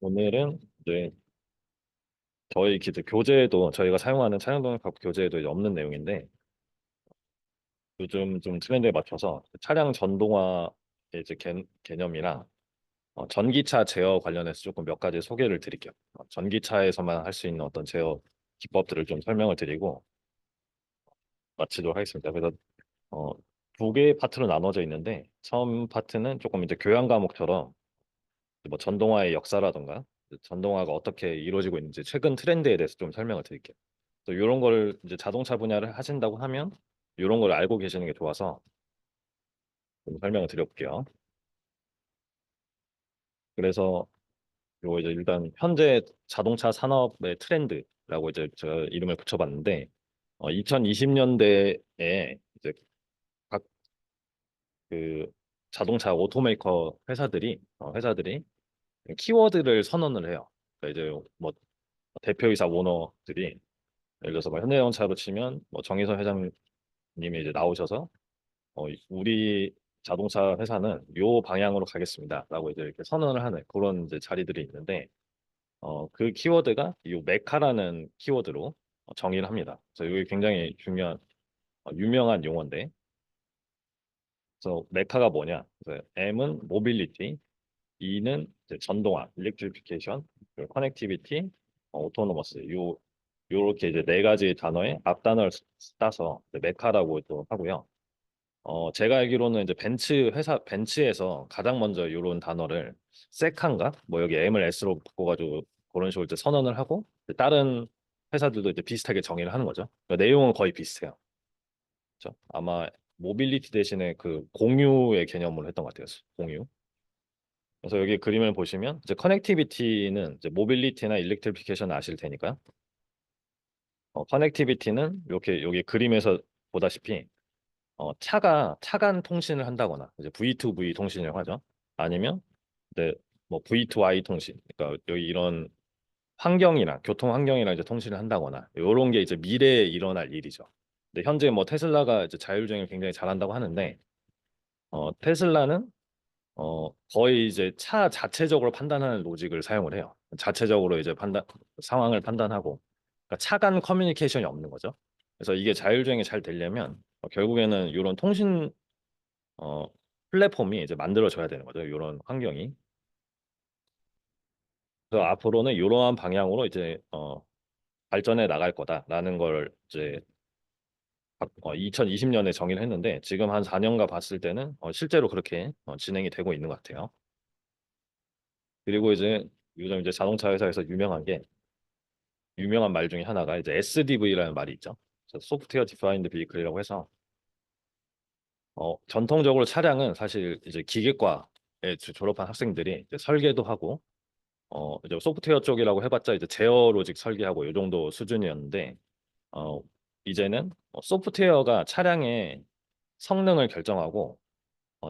오늘은 이제 저희 기드 교재에도 저희가 사용하는 차량동영값 교재에도 이제 없는 내용인데 요즘 좀 트렌드에 맞춰서 차량 전동화의 이제 개념이랑 전기차 제어 관련해서 조금 몇 가지 소개를 드릴게요. 전기차에서만 할 수 있는 어떤 제어 기법들을 좀 설명을 드리고 마치도록 하겠습니다. 그래서 어, 두 개의 파트로 나눠져 있는데 처음 파트는 조금 이제 교양 과목처럼 뭐 전동화의 역사라던가 전동화가 어떻게 이루어지고 있는지 최근 트렌드에 대해서 좀 설명을 드릴게요. 그래서 이런 걸 이제 자동차 분야를 하신다고 하면 이런 걸 알고 계시는 게 좋아서 좀 설명을 드려볼게요. 그래서 요 이제 일단 현재 자동차 산업의 트렌드라고 이제 제가 이름을 붙여봤는데 2020년대에 이제 각 그 자동차 오토메이커 회사들이 키워드를 선언을 해요. 그러니까 이제 뭐 대표이사 오너들이 예를 들어서 뭐 현대자동차로 치면 뭐 정의선 회장님이 이제 나오셔서 우리 자동차 회사는 요 방향으로 가겠습니다라고 이제 이렇게 선언을 하는 그런 이제 자리들이 있는데 그 키워드가 요 메카라는 키워드로 정의를 합니다. 그래서 이게 굉장히 중요한 유명한 용어인데 그래서 메카가 뭐냐? 그래서 M은 모빌리티, E는 이제 전동화, 일렉트리피케이션, 그리고 커넥티비티, 오토노머스 요 요렇게 이제 네 가지 단어의 앞단어를 따서 이제 메카라고 또 하고요. 제가 알기로는 이제 벤츠에서 가장 먼저 이런 단어를 세카인가? 뭐 여기 M을 S로 바꿔가지고 그런 식으로 이제 선언을 하고 이제 다른 회사들도 이제 비슷하게 정의를 하는 거죠. 그러니까 내용은 거의 비슷해요. 그렇죠? 아마 모빌리티 대신에 그 공유의 개념으로 했던 것 같아요. 공유. 그래서 여기 그림을 보시면 이제 커넥티비티는 이제 모빌리티나 일렉트리피케이션 아실 테니까요. 커넥티비티는 이렇게 여기 그림에서 보다시피 차가 차간 통신을 한다거나 이제 V2V 통신을 하죠. 아니면 이제 뭐 V2I 통신. 그러니까 여기 이런 환경이랑 교통 환경이랑 이제 통신을 한다거나 이런 게 이제 미래에 일어날 일이죠. 근데 현재 뭐 테슬라가 이제 자율주행을 굉장히 잘한다고 하는데 테슬라는 거의 이제 차 자체적으로 판단하는 로직을 사용을 해요. 자체적으로 이제 상황을 판단하고 그러니까 차 간 커뮤니케이션이 없는 거죠. 그래서 이게 자율주행이 잘 되려면 결국에는 이런 통신 어, 플랫폼이 이제 만들어져야 되는 거죠. 이런 환경이. 그래서 앞으로는 이러한 방향으로 이제 발전해 나갈 거다라는 걸 이제 2020년에 정의를 했는데 지금 한 4년가 봤을 때는 실제로 그렇게 진행이 되고 있는 것 같아요. 그리고 이제 요즘 이제 자동차 회사에서 유명한 말 중에 하나가 이제 SDV라는 말이 있죠. 소프트웨어 디파인드 비클이라고 해서 전통적으로 차량은 사실 이제 기계과에 졸업한 학생들이 이제 설계도 하고 이제 소프트웨어 쪽이라고 해봤자 이제 제어 로직 설계하고 이 정도 수준이었는데 어, 이제는 소프트웨어가 차량의 성능을 결정하고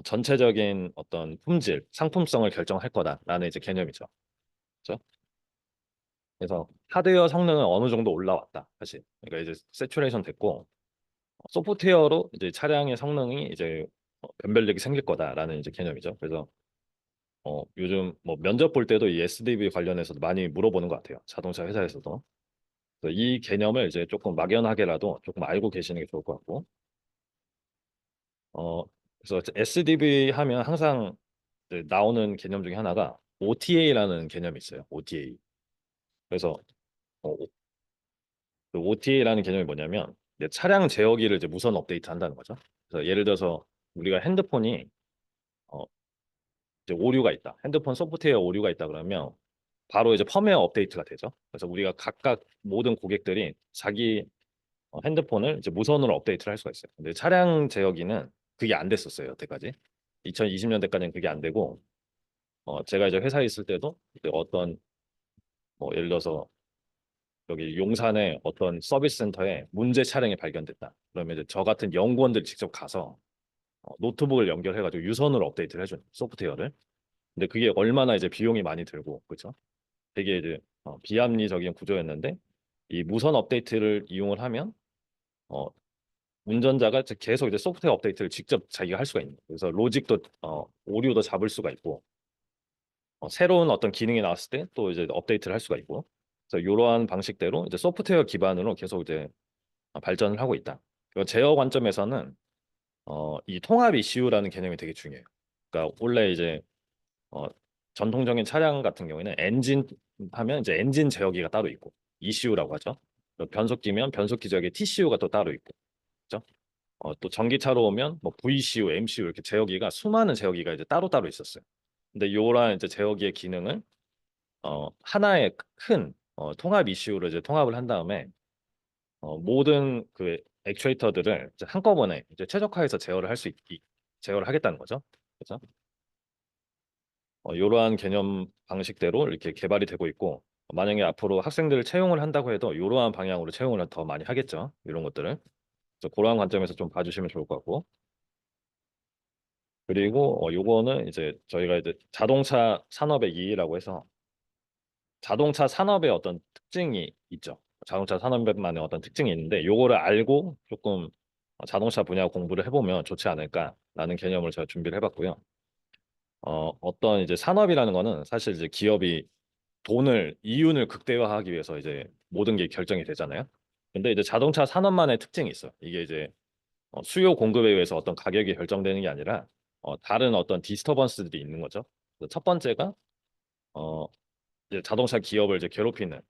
전체적인 어떤 품질, 상품성을 결정할 거다라는 이제 개념이죠. 그렇죠? 그래서 하드웨어 성능은 어느 정도 올라왔다, 사실. 그러니까 이제 세츄레이션 됐고 소프트웨어로 이제 차량의 성능이 이제 변별력이 생길 거다라는 이제 개념이죠. 그래서 요즘 뭐 면접 볼 때도 이 SDV 관련해서 많이 물어보는 것 같아요. 자동차 회사에서도. 그래서 이 개념을 이제 조금 막연하게라도 조금 알고 계시는 게 좋을 것 같고. 어, 그래서 SDV 하면 항상 이제 나오는 개념 중에 하나가 OTA라는 개념이 있어요. OTA. 그래서 OTA라는 개념이 뭐냐면 이제 차량 제어기를 이제 무선 업데이트 한다는 거죠. 그래서 예를 들어서 우리가 핸드폰이 어, 이제 오류가 있다. 핸드폰 소프트웨어 오류가 있다 그러면 바로 이제 펌웨어 업데이트가 되죠. 그래서 우리가 각각 모든 고객들이 자기 핸드폰을 이제 무선으로 업데이트를 할 수가 있어요. 근데 차량 제어기는 그게 안 됐었어요, 여태까지. 2020년대까지는 그게 안 되고, 제가 이제 회사에 있을 때도 이제 어떤 뭐 예를 들어서 여기 용산의 어떤 서비스 센터에 문제 차량이 발견됐다. 그러면 이제 저 같은 연구원들이 직접 가서 노트북을 연결해가지고 유선으로 업데이트를 해줘요, 소프트웨어를. 근데 그게 얼마나 이제 비용이 많이 들고, 그렇죠? 되게 이제 비합리적인 구조였는데 이 무선 업데이트를 이용을 하면 어, 운전자가 이제 계속 이제 소프트웨어 업데이트를 직접 자기가 할 수가 있는 거예요. 그래서 로직도 오류도 잡을 수가 있고 새로운 어떤 기능이 나왔을 때 또 이제 업데이트를 할 수가 있고, 그래서 이러한 방식대로 이제 소프트웨어 기반으로 계속 이제 발전을 하고 있다. 그리고 제어 관점에서는 이 통합 ECU라는 개념이 되게 중요해요. 그러니까 원래 이제 어, 전통적인 차량 같은 경우에는 엔진 하면 이제 엔진 제어기가 따로 있고 ECU라고 하죠. 그리고 변속기면 변속기 제어기 TCU가 또 따로 있고, 그렇죠? 또 전기차로 오면 뭐 VCU, MCU 이렇게 제어기가 수많은 제어기가 이제 따로따로 있었어요. 근데 요런 이제 제어기의 기능을 하나의 큰 통합 ECU로 이제 통합을 한 다음에 모든 그 액추에이터들을 이제 한꺼번에 이제 최적화해서 제어를 할 수 있기 제어를 하겠다는 거죠. 그렇죠? 이러한 개념 방식대로 이렇게 개발이 되고 있고, 만약에 앞으로 학생들을 채용을 한다고 해도 이러한 방향으로 채용을 더 많이 하겠죠. 이런 것들을. 그래서 그러한 관점에서 좀 봐주시면 좋을 것 같고, 그리고 요거는 이제 저희가 이제 자동차 산업의 이해라고 해서 자동차 산업의 어떤 특징이 있죠. 자동차 산업만의 어떤 특징이 있는데 요거를 알고 조금 자동차 분야 공부를 해보면 좋지 않을까라는 개념을 제가 준비를 해봤고요. 어떤 이제 산업이라는 거는 사실 이제 기업이 돈을 이윤을 극대화하기 위해서 이제 모든 게 결정이 되잖아요. 근데 이제 자동차 산업만의 특징이 있어요. 이게 이제 수요 공급에 의해서 어떤 가격이 결정되는 게 아니라 다른 어떤 디스터번스들이 있는 거죠. 그래서 첫 번째가 어, 이제 자동차 기업을 이제 괴롭히는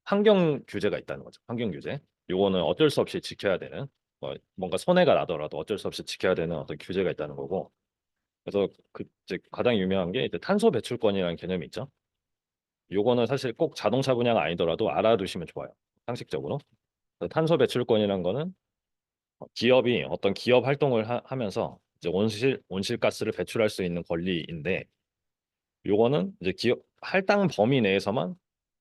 환경 규제가 있다는 거죠. 환경 규제. 요거는 어쩔 수 없이 지켜야 되는 뭔가 손해가 나더라도 어쩔 수 없이 지켜야 되는 어떤 규제가 있다는 거고. 그래서 그 이제 가장 유명한 게 이제 탄소 배출권이라는 개념이 있죠. 요거는 사실 꼭 자동차 분야가 아니더라도 알아두시면 좋아요. 상식적으로. 그래서 탄소 배출권이라는 거는 기업이 어떤 기업 활동을 하면서 이제 온실가스를 배출할 수 있는 권리인데, 요거는 이제 기업 할당 범위 내에서만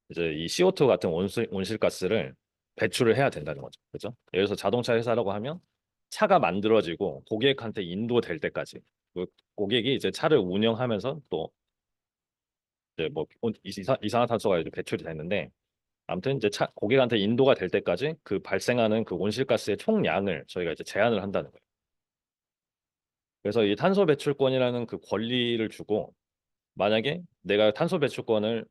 이제 이 CO2 같은 온실가스를 배출을 해야 된다는 거죠. 그렇죠? 예를 들어서 자동차 회사라고 하면 차가 만들어지고 고객한테 인도될 때까지 그 고객이 이제 차를 운영하면서 또 이제 뭐 이산화탄소가 이제 배출이 되는데, 아무튼 이제 고객한테 인도가 될 때까지 그 발생하는 그 온실가스의 총량을 저희가 이제 제한을 한다는 거예요. 그래서 이 탄소 배출권이라는 그 권리를 주고, 만약에 내가 탄소 배출권을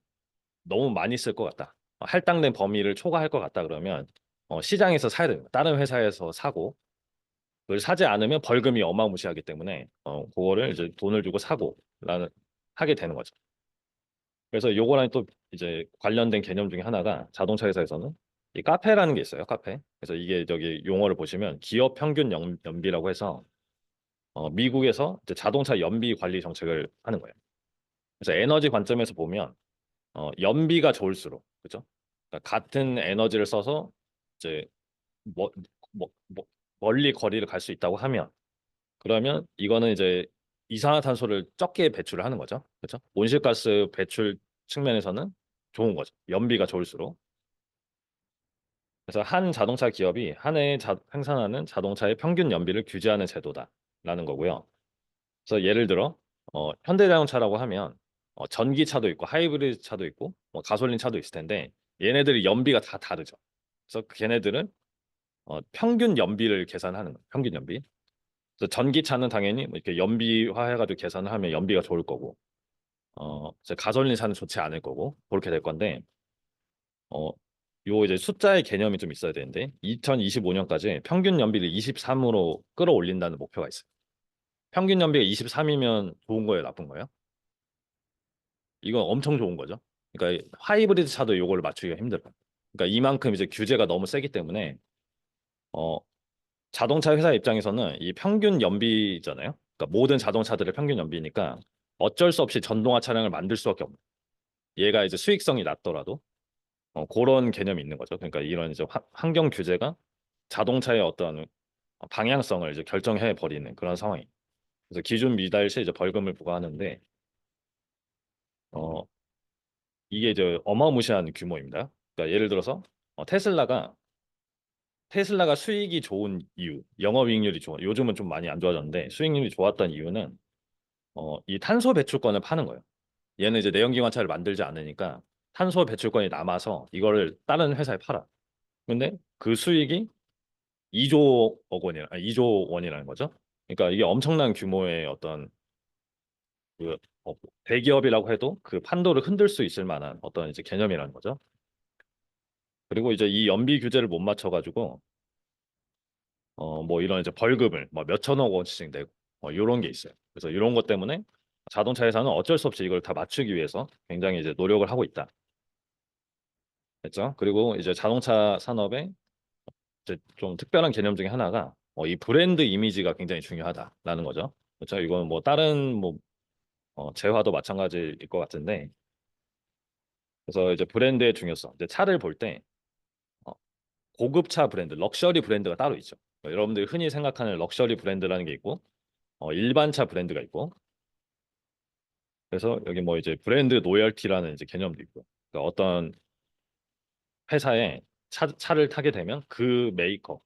너무 많이 쓸 것 같다, 할당된 범위를 초과할 것 같다 그러면 시장에서 사야 됩니다. 다른 회사에서 사고, 그걸 사지 않으면 벌금이 어마무시하기 때문에 그거를 이제 돈을 주고 사고 라는 하게 되는 거죠. 그래서 요거랑 또 이제 관련된 개념 중에 하나가 자동차 회사에서는 이 카페라는 게 있어요. 카페. 그래서 이게 저기 용어를 보시면 기업 평균 연비라고 해서 미국에서 이제 자동차 연비 관리 정책을 하는 거예요. 그래서 에너지 관점에서 보면 연비가 좋을수록, 그죠? 그러니까 같은 에너지를 써서 이제 뭐, 뭐, 멀리 거리를 갈 수 있다고 하면, 그러면 이거는 이제 이산화탄소를 적게 배출을 하는 거죠. 그렇죠? 온실가스 배출 측면에서는 좋은 거죠. 연비가 좋을수록. 그래서 한 자동차 기업이 한 해에 생산하는 자동차의 평균 연비를 규제하는 제도다라는 거고요. 그래서 예를 들어 현대자동차라고 하면 전기차도 있고 하이브리드 차도 있고 뭐 가솔린 차도 있을 텐데, 얘네들이 연비가 다 다르죠. 그래서 걔네들은 평균 연비를 계산하는 거예요. 평균 연비. 그래서 전기차는 당연히 뭐 이렇게 연비화해가지고 계산을 하면 연비가 좋을 거고, 이제 가솔린차는 좋지 않을 거고 그렇게 될 건데, 어, 요 이제 숫자의 개념이 좀 있어야 되는데 2025년까지 평균 연비를 23으로 끌어올린다는 목표가 있어요. 평균 연비가 23이면 좋은 거예요, 나쁜 거예요? 이건 엄청 좋은 거죠. 그러니까 하이브리드 차도 요걸 맞추기가 힘들어요. 그러니까 이만큼 이제 규제가 너무 세기 때문에 어, 자동차 회사 입장에서는 이 평균 연비잖아요. 그러니까 모든 자동차들의 평균 연비니까 어쩔 수 없이 전동화 차량을 만들 수밖에 없는. 얘가 이제 수익성이 낮더라도 그런 개념이 있는 거죠. 그러니까 이런 이제 환경 규제가 자동차의 어떤 방향성을 이제 결정해 버리는 그런 상황이. 그래서 기준 미달 시 이제 벌금을 부과하는데 어 이게 이제 어마무시한 규모입니다. 그러니까 예를 들어서 테슬라가 수익이 좋은 이유, 영업이익률이 좋아. 요즘은 좀 많이 안 좋아졌는데 수익률이 좋았던 이유는 이 탄소 배출권을 파는 거예요. 얘는 이제 내연기관차를 만들지 않으니까 탄소 배출권이 남아서 이거를 다른 회사에 팔아. 근데 그 수익이 2조 원이라는 거죠. 그러니까 이게 엄청난 규모의 어떤 그 대기업이라고 해도 그 판도를 흔들 수 있을 만한 어떤 이제 개념이라는 거죠. 그리고 이제 이 연비 규제를 못 맞춰가지고 뭐 이런 이제 벌금을 뭐 몇천억 원씩 내고 이런 게 있어요. 그래서 이런 것 때문에 자동차 회사는 어쩔 수 없이 이걸 다 맞추기 위해서 굉장히 이제 노력을 하고 있다. 됐죠? 그리고 이제 자동차 산업의 이제 좀 특별한 개념 중에 하나가 이 브랜드 이미지가 굉장히 중요하다라는 거죠. 그렇죠? 이건 뭐 다른 뭐 재화도 마찬가지일 것 같은데 그래서 이제 브랜드의 중요성. 이제 차를 볼 때 고급차 브랜드, 럭셔리 브랜드가 따로 있죠. 여러분들이 흔히 생각하는 럭셔리 브랜드라는 게 있고 일반차 브랜드가 있고 그래서 여기 뭐 이제 브랜드 노열티라는 이제 개념도 있고요. 그러니까 어떤 회사에 차를 타게 되면 그 메이커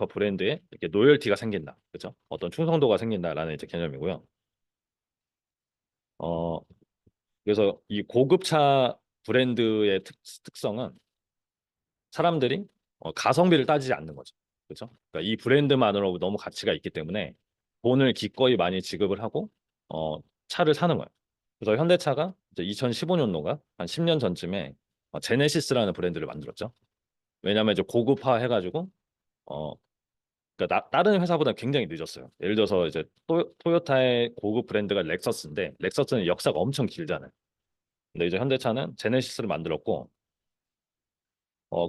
브랜드에 이렇게 노열티가 생긴다. 그렇죠? 어떤 충성도가 생긴다라는 이제 개념이고요. 어, 그래서 이 고급차 브랜드의 특성은 사람들이 가성비를 따지지 않는 거죠. 그렇죠? 그러니까 이 브랜드만으로 너무 가치가 있기 때문에 돈을 기꺼이 많이 지급을 하고 어, 차를 사는 거예요. 그래서 현대차가 이제 2015년도가 한 10년 전쯤에 제네시스라는 브랜드를 만들었죠. 왜냐하면 이제 고급화 해가지고 어, 그러니까 다른 회사보다 굉장히 늦었어요. 예를 들어서 이제 토요타의 고급 브랜드가 렉서스인데 렉서스는 역사가 엄청 길잖아요. 근데 이제 현대차는 제네시스를 만들었고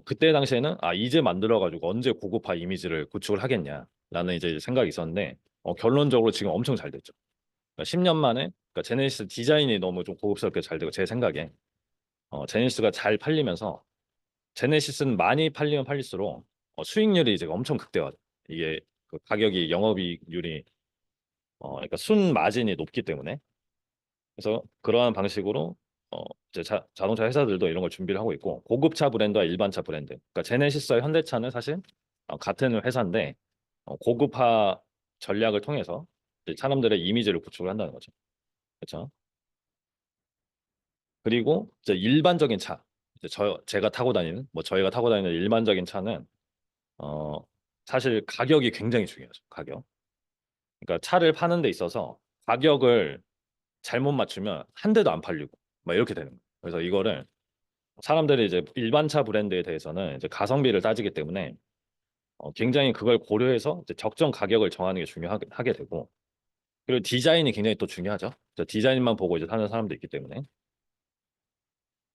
그때 당시에는 이제 만들어가지고 언제 고급화 이미지를 구축을 하겠냐라는 이제 생각이 있었는데 결론적으로 지금 엄청 잘 됐죠. 그러니까 10년 만에 그러니까 제네시스 디자인이 너무 좀 고급스럽게 잘 되고 제 생각에 제네시스가 잘 팔리면서 제네시스는 많이 팔리면 팔릴수록 수익률이 이제 엄청 극대화돼. 이게 그 가격이 영업이익률이 그러니까 순 마진이 높기 때문에 그래서 그러한 방식으로 이제 자동차 회사들도 이런 걸 준비를 하고 있고 고급차 브랜드와 일반차 브랜드. 그러니까 제네시스와 현대차는 사실 같은 회사인데 고급화 전략을 통해서 이제 사람들의 이미지를 구축을 한다는 거죠. 그렇죠? 그리고 이제 일반적인 차, 이제 제가 타고 다니는 뭐 저희가 타고 다니는 일반적인 차는 어 사실 가격이 굉장히 중요하죠. 가격. 그러니까 차를 파는 데 있어서 가격을 잘못 맞추면 한 대도 안 팔리고 막 이렇게 되는 거예요. 그래서 이거를 사람들이 이제 일반차 브랜드에 대해서는 이제 가성비를 따지기 때문에 굉장히 그걸 고려해서 이제 적정 가격을 정하는 게 중요하게 되고 그리고 디자인이 굉장히 또 중요하죠. 디자인만 보고 이제 사는 사람도 있기 때문에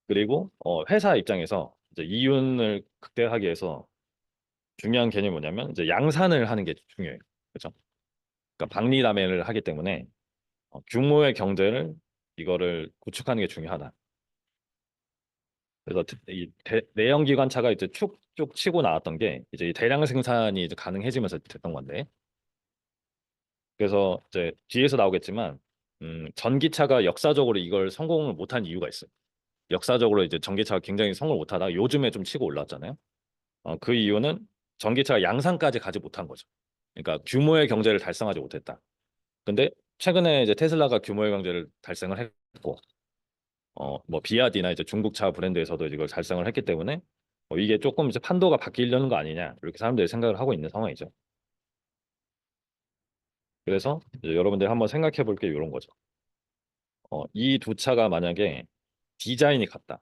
그리고 회사 입장에서 이제 이윤을 극대화하기 위해서 중요한 개념이 뭐냐면 이제 양산을 하는 게 중요해요. 그렇죠? 그러니까 박리담회를 하기 때문에 규모의 경제를 이거를 구축하는 게 중요하다. 그래서 이 내연 기관차가 이제 축쭉 치고 나왔던 게 이제 이 대량 생산이 이제 가능해지면서 됐던 건데 그래서 이제 뒤에서 나오겠지만 전기차가 역사적으로 이걸 성공을 못한 이유가 있어요. 역사적으로 이제 전기차가 굉장히 성공을 못하다가 요즘에 좀 치고 올랐잖아요. 그 이유는 전기차가 양산까지 가지 못한 거죠. 그러니까 규모의 경제를 달성하지 못했다. 근데 최근에 이제 테슬라가 규모의 경제를 달성을 했고 뭐 비아디나 이제 중국차 브랜드에서도 이걸 달성을 했기 때문에 이게 조금 이제 판도가 바뀌려는 거 아니냐 이렇게 사람들이 생각을 하고 있는 상황이죠. 그래서 이제 여러분들 한번 생각해 볼 게 이런 거죠. 이 두 차가 만약에 디자인이 같다.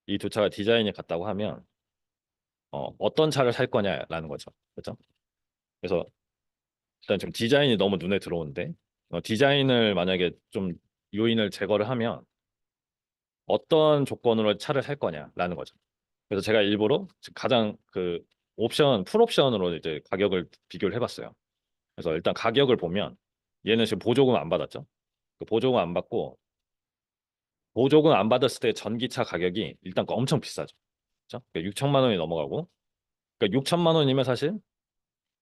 이 두 차가 디자인이 같다고 하면 어떤 차를 살 거냐라는 거죠. 그렇죠? 그래서 일단 지금 디자인이 너무 눈에 들어오는데 디자인을 만약에 좀 요인을 제거를 하면 어떤 조건으로 차를 살 거냐라는 거죠. 그래서 제가 일부러 가장 그 풀옵션으로 이제 가격을 비교를 해봤어요. 그래서 일단 가격을 보면 얘는 지금 보조금 안 받았죠. 그 보조금 안 받고 보조금 안 받았을 때 전기차 가격이 일단 엄청 비싸죠. 그렇죠? 그러니까 6천만 원이 넘어가고 그러니까 6천만 원이면 사실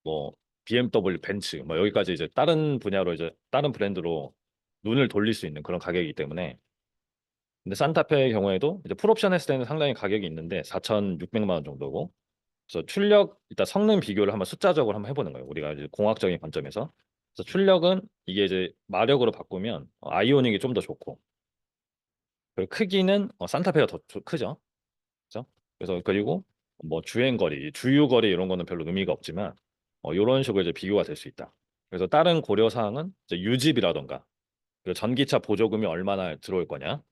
뭐 BMW, 벤츠 뭐 여기까지 이제 다른 분야로 이제 다른 브랜드로 눈을 돌릴 수 있는 그런 가격이기 때문에 근데 산타페의 경우에도 이제 풀옵션 했을 때는 상당히 가격이 있는데 4,600만 원 정도고 그래서 출력 일단 성능 비교를 한번 숫자적으로 한번 해보는 거예요. 우리가 이제 공학적인 관점에서. 그래서 출력은 이게 이제 마력으로 바꾸면 아이오닉이 좀 더 좋고 그리고 크기는 산타페가 더 크죠. 그렇죠? 그래서 그리고 뭐 주행거리, 주유거리 이런 거는 별로 의미가 없지만 이런 식으로 이제 비교가 될 수 있다. 그래서 다른 고려 사항은 이제 유지비라던가 그리고 전기차 보조금이 얼마나 들어올 거냐,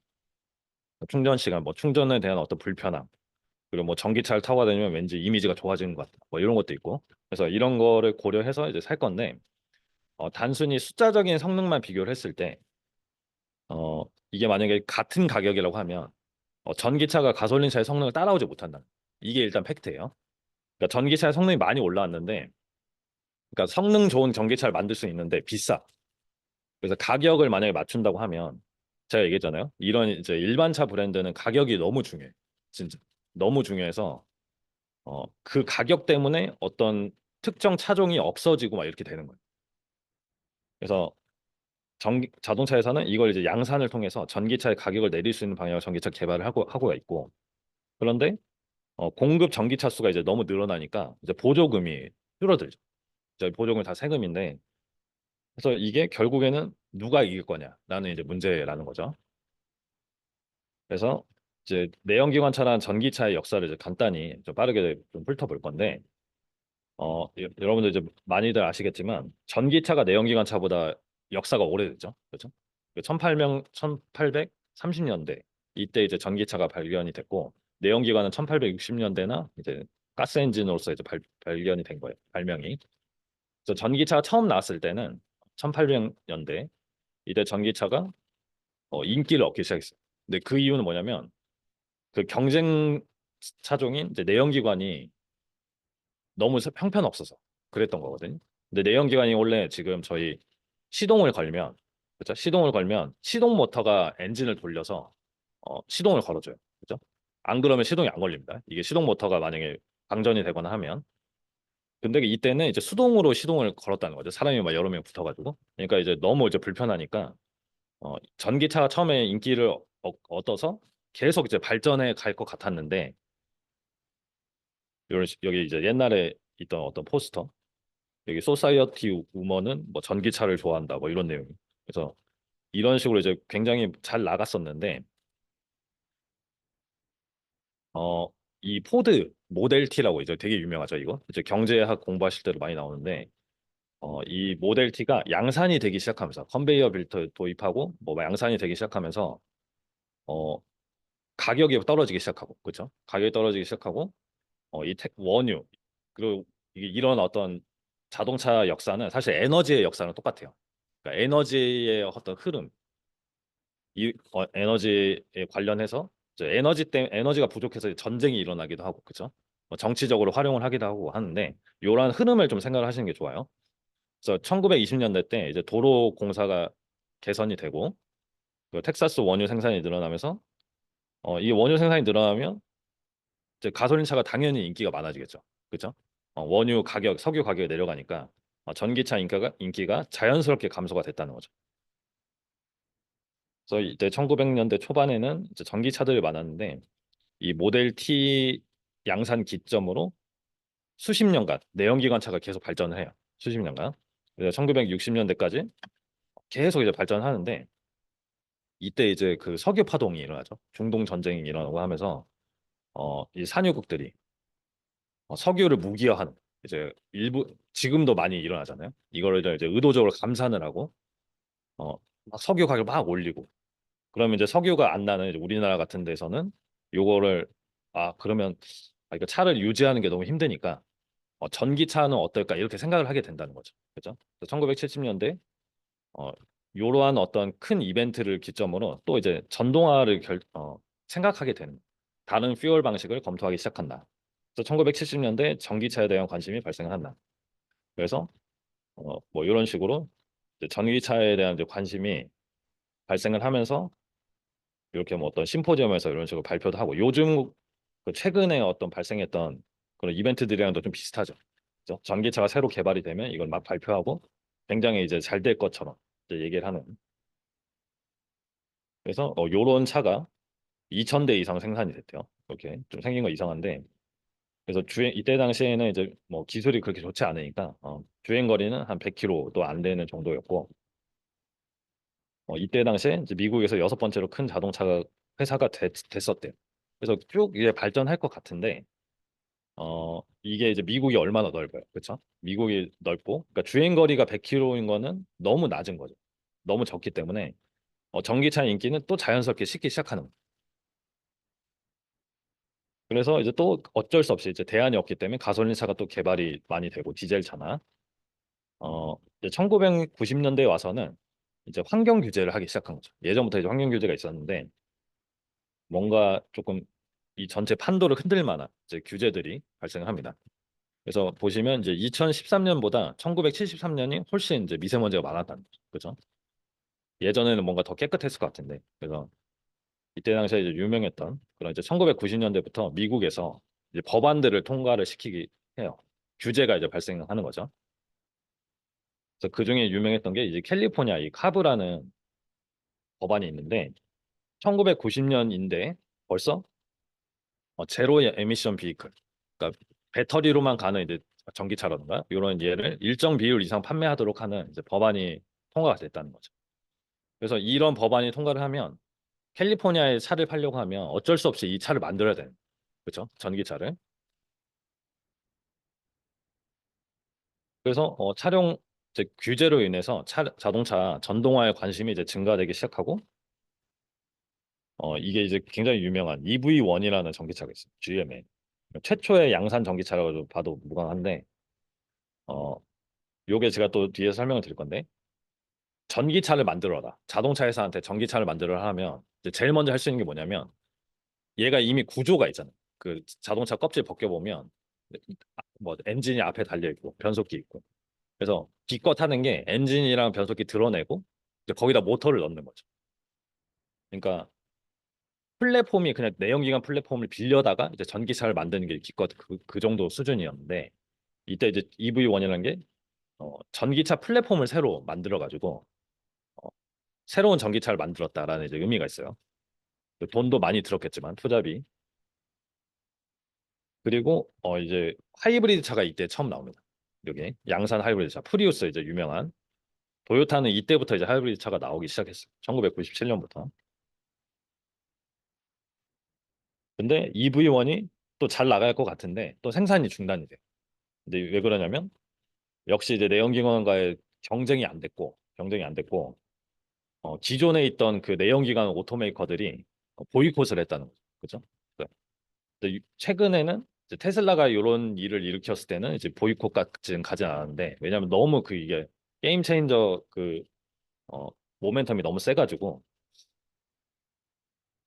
충전 시간, 뭐 충전에 대한 어떤 불편함, 그리고 뭐 전기차를 타고 다니면 왠지 이미지가 좋아지는 것 같다, 뭐 이런 것도 있고. 그래서 이런 거를 고려해서 이제 살 건데, 단순히 숫자적인 성능만 비교를 했을 때, 이게 만약에 같은 가격이라고 하면 전기차가 가솔린차의 성능을 따라오지 못한다. 이게 일단 팩트예요. 그러니까 전기차의 성능이 많이 올라왔는데, 그러니까 성능 좋은 전기차를 만들 수 있는데 비싸. 그래서 가격을 만약에 맞춘다고 하면, 제가 얘기했잖아요. 이런 이제 일반차 브랜드는 가격이 너무 중요해. 진짜 너무 중요해서 그 가격 때문에 어떤 특정 차종이 없어지고 막 이렇게 되는 거예요. 그래서 자동차에서는 이걸 이제 양산을 통해서 전기차의 가격을 내릴 수 있는 방향으로 전기차 개발을 하고가 있고, 그런데 공급 전기차 수가 이제 너무 늘어나니까 이제 보조금이 줄어들죠. 저희 보조금이 다 세금인데, 그래서 이게 결국에는 누가 이길 거냐라는 이제 문제라는 거죠. 그래서 이제 내연기관차랑 전기차의 역사를 이제 간단히 좀 빠르게 좀 훑어볼 건데, 여러분들 이제 많이들 아시겠지만 전기차가 내연기관차보다 역사가 오래됐죠. 그렇죠? 1830년대 이때 이제 전기차가 발견이 됐고, 내연기관은 1860년대나 이제 가스 엔진으로서 이제 발견이 된 거예요. 발명이. 그래서 전기차가 처음 나왔을 때는 1800년대 이때 전기차가 인기를 얻기 시작했어요. 근데 그 이유는 뭐냐면, 그 경쟁 차종인 이제 내연기관이 너무 형편없어서 그랬던 거거든요. 근데 내연기관이 원래 지금 저희 시동을 걸면, 그죠? 시동을 걸면 시동 모터가 엔진을 돌려서 시동을 걸어줘요. 그죠? 안 그러면 시동이 안 걸립니다. 이게 시동 모터가 만약에 방전이 되거나 하면. 근데 이때는 이제 수동으로 시동을 걸었다는 거죠. 사람이 막 여러 명 붙어가지고. 그러니까 이제 너무 이제 불편하니까 전기차가 처음에 인기를 얻어서 계속 이제 발전해 갈 것 같았는데, 여기 이제 옛날에 있던 어떤 포스터, 여기 소사이어티 우먼은 뭐 전기차를 좋아한다 뭐 이런 내용. 그래서 이런 식으로 이제 굉장히 잘 나갔었는데, 어 이 포드 모델 T라고 이제 되게 유명하죠. 이거 이제 경제학 공부하실 때도 많이 나오는데, 이 모델 T가 양산이 되기 시작하면서 컨베이어 벨트 도입하고 뭐 양산이 되기 시작하면서 어 가격이 떨어지기 시작하고, 그렇죠? 가격이 떨어지기 시작하고 이 원유, 그리고 이런 어떤 자동차 역사는 사실 에너지의 역사는 똑같아요. 그러니까 에너지의 어떤 흐름, 에너지에 관련해서 이제 에너지가 부족해서 전쟁이 일어나기도 하고, 그렇죠? 정치적으로 활용을 하기도 하고 하는데, 이러한 흐름을 좀 생각을 하시는 게 좋아요. 그래서 1920년대 때 이제 도로 공사가 개선이 되고, 그 텍사스 원유 생산이 늘어나면서 이 원유 생산이 늘어나면 이제 가솔린 차가 당연히 인기가 많아지겠죠. 그렇죠? 원유 가격, 석유 가격이 내려가니까 전기차 인기가 자연스럽게 감소가 됐다는 거죠. 그래서 이제 1900년대 초반에는 이제 전기차들이 많았는데, 이 모델 T 양산 기점으로 수십 년간 내연기관차가 계속 발전을 해요. 수십 년간. 그래서 1960년대까지 계속 이제 발전하는데, 이때 이제 그 석유 파동이 일어나죠. 중동 전쟁이 일어나고 하면서 이 산유국들이 석유를 무기화하는, 이제 일부 지금도 많이 일어나잖아요. 이거를 이제 의도적으로 감산을 하고 막 석유 가격을 막 올리고, 그러면 이제 석유가 안 나는 이제 우리나라 같은 데서는 요거를, 그러면 이거 차를 유지하는 게 너무 힘드니까 전기차는 어떨까 이렇게 생각을 하게 된다는 거죠. 그죠? 1970년대 어 요러한 어떤 큰 이벤트를 기점으로 또 이제 전동화를 생각하게 되는, 다른 퓨얼 방식을 검토하기 시작한다. 그래서 1970년대 전기차에 대한 관심이 발생한다. 그래서 뭐 이런 식으로 이제 전기차에 대한 이제 관심이 발생을 하면서 이렇게 뭐 어떤 심포지엄에서 이런 식으로 발표도 하고, 요즘 그 최근에 어떤 발생했던 그런 이벤트들이랑도 좀 비슷하죠. 그죠? 전기차가 새로 개발이 되면 이걸 막 발표하고 굉장히 이제 잘 될 것처럼 이제 얘기를 하는. 그래서 요런 차가 2,000대 이상 생산이 됐대요. 이렇게 좀 생긴 거 이상한데, 그래서 주행 이때 당시에는 이제 뭐 기술이 그렇게 좋지 않으니까 주행 거리는 한 100km도 안 되는 정도였고, 이때 당시에 이제 미국에서 여섯 번째로 큰 자동차 회사가 됐었대요. 그래서 쭉 이제 발전할 것 같은데, 이게 이제 미국이 얼마나 넓어요, 그렇죠? 미국이 넓고, 그러니까 주행 거리가 100km인 거는 너무 낮은 거죠. 너무 적기 때문에 전기차 인기는 또 자연스럽게 식기 시작하는 거예요. 그래서 이제 또 어쩔 수 없이 이제 대안이 없기 때문에 가솔린 차가 또 개발이 많이 되고 디젤 차나 이제 1990년대에 와서는 이제 환경 규제를 하기 시작한 거죠. 예전부터 이제 환경 규제가 있었는데 뭔가 조금 이 전체 판도를 흔들 만한 이제 규제들이 발생을 합니다. 그래서 보시면 이제 2013년보다 1973년이 훨씬 이제 미세먼지가 많았다는 거죠. 그죠? 예전에는 뭔가 더 깨끗했을 것 같은데. 그래서 이때 당시에 이제 유명했던 그런 이제 1990년대부터 미국에서 이제 법안들을 통과를 시키기 해요. 규제가 이제 발생하는 거죠. 그래서 그 중에 유명했던 게 이제 캘리포니아 이 카브라는 법안이 있는데 1990년인데 벌써 제로 에미션 비이클, 그러니까 배터리로만 가는 이제 전기차라든가 이런 예를 일정 비율 이상 판매하도록 하는 이제 법안이 통과가 됐다는 거죠. 그래서 이런 법안이 통과를 하면 캘리포니아에 차를 팔려고 하면 어쩔 수 없이 이 차를 만들어야 되는, 그렇죠? 전기차를. 그래서 차량 이제 규제로 인해서 자동차 전동화에 관심이 이제 증가되기 시작하고 이게 이제 굉장히 유명한 EV1이라는 전기차가 있어요. GM의 최초의 양산 전기차라고 봐도 무방한데 어 요게 제가 또 뒤에 설명을 드릴 건데 전기차를 만들어라. 자동차 회사한테 전기차를 만들어라 하면 이제 제일 먼저 할 수 있는 게 뭐냐면 얘가 이미 구조가 있잖아요. 그 자동차 껍질 벗겨보면 뭐 엔진이 앞에 달려 있고 변속기 있고 그래서 기껏 하는 게 엔진이랑 변속기 드러내고 이제 거기다 모터를 넣는 거죠. 그러니까 플랫폼이 그냥 내연기관 플랫폼을 빌려다가 이제 전기차를 만드는 게 기껏 그 정도 수준이었는데 이때 이제 EV1이라는 게 전기차 플랫폼을 새로 만들어 가지고 어, 새로운 전기차를 만들었다라는 이제 의미가 있어요. 돈도 많이 들었겠지만 투자비. 그리고 이제 하이브리드 차가 이때 처음 나옵니다. 여기 양산 하이브리드 차 프리우스 이제 유명한 도요타는 이때부터 이제 하이브리드 차가 나오기 시작했어요. 1997년부터. 근데 EV1이 또 잘 나갈 것 같은데 또 생산이 중단이 돼요. 근데 왜 그러냐면 역시 이제 내연기관과의 경쟁이 안 됐고 기존에 있던 그 내연기관 오토메이커들이 보이콧을 했다는 거죠. 그죠? 근데 최근에는 이제 테슬라가 이런 일을 일으켰을 때는 이제 보이콧까지는 가진 않았는데 왜냐하면 너무 그 이게 게임 체인저 그 어, 모멘텀이 너무 세가지고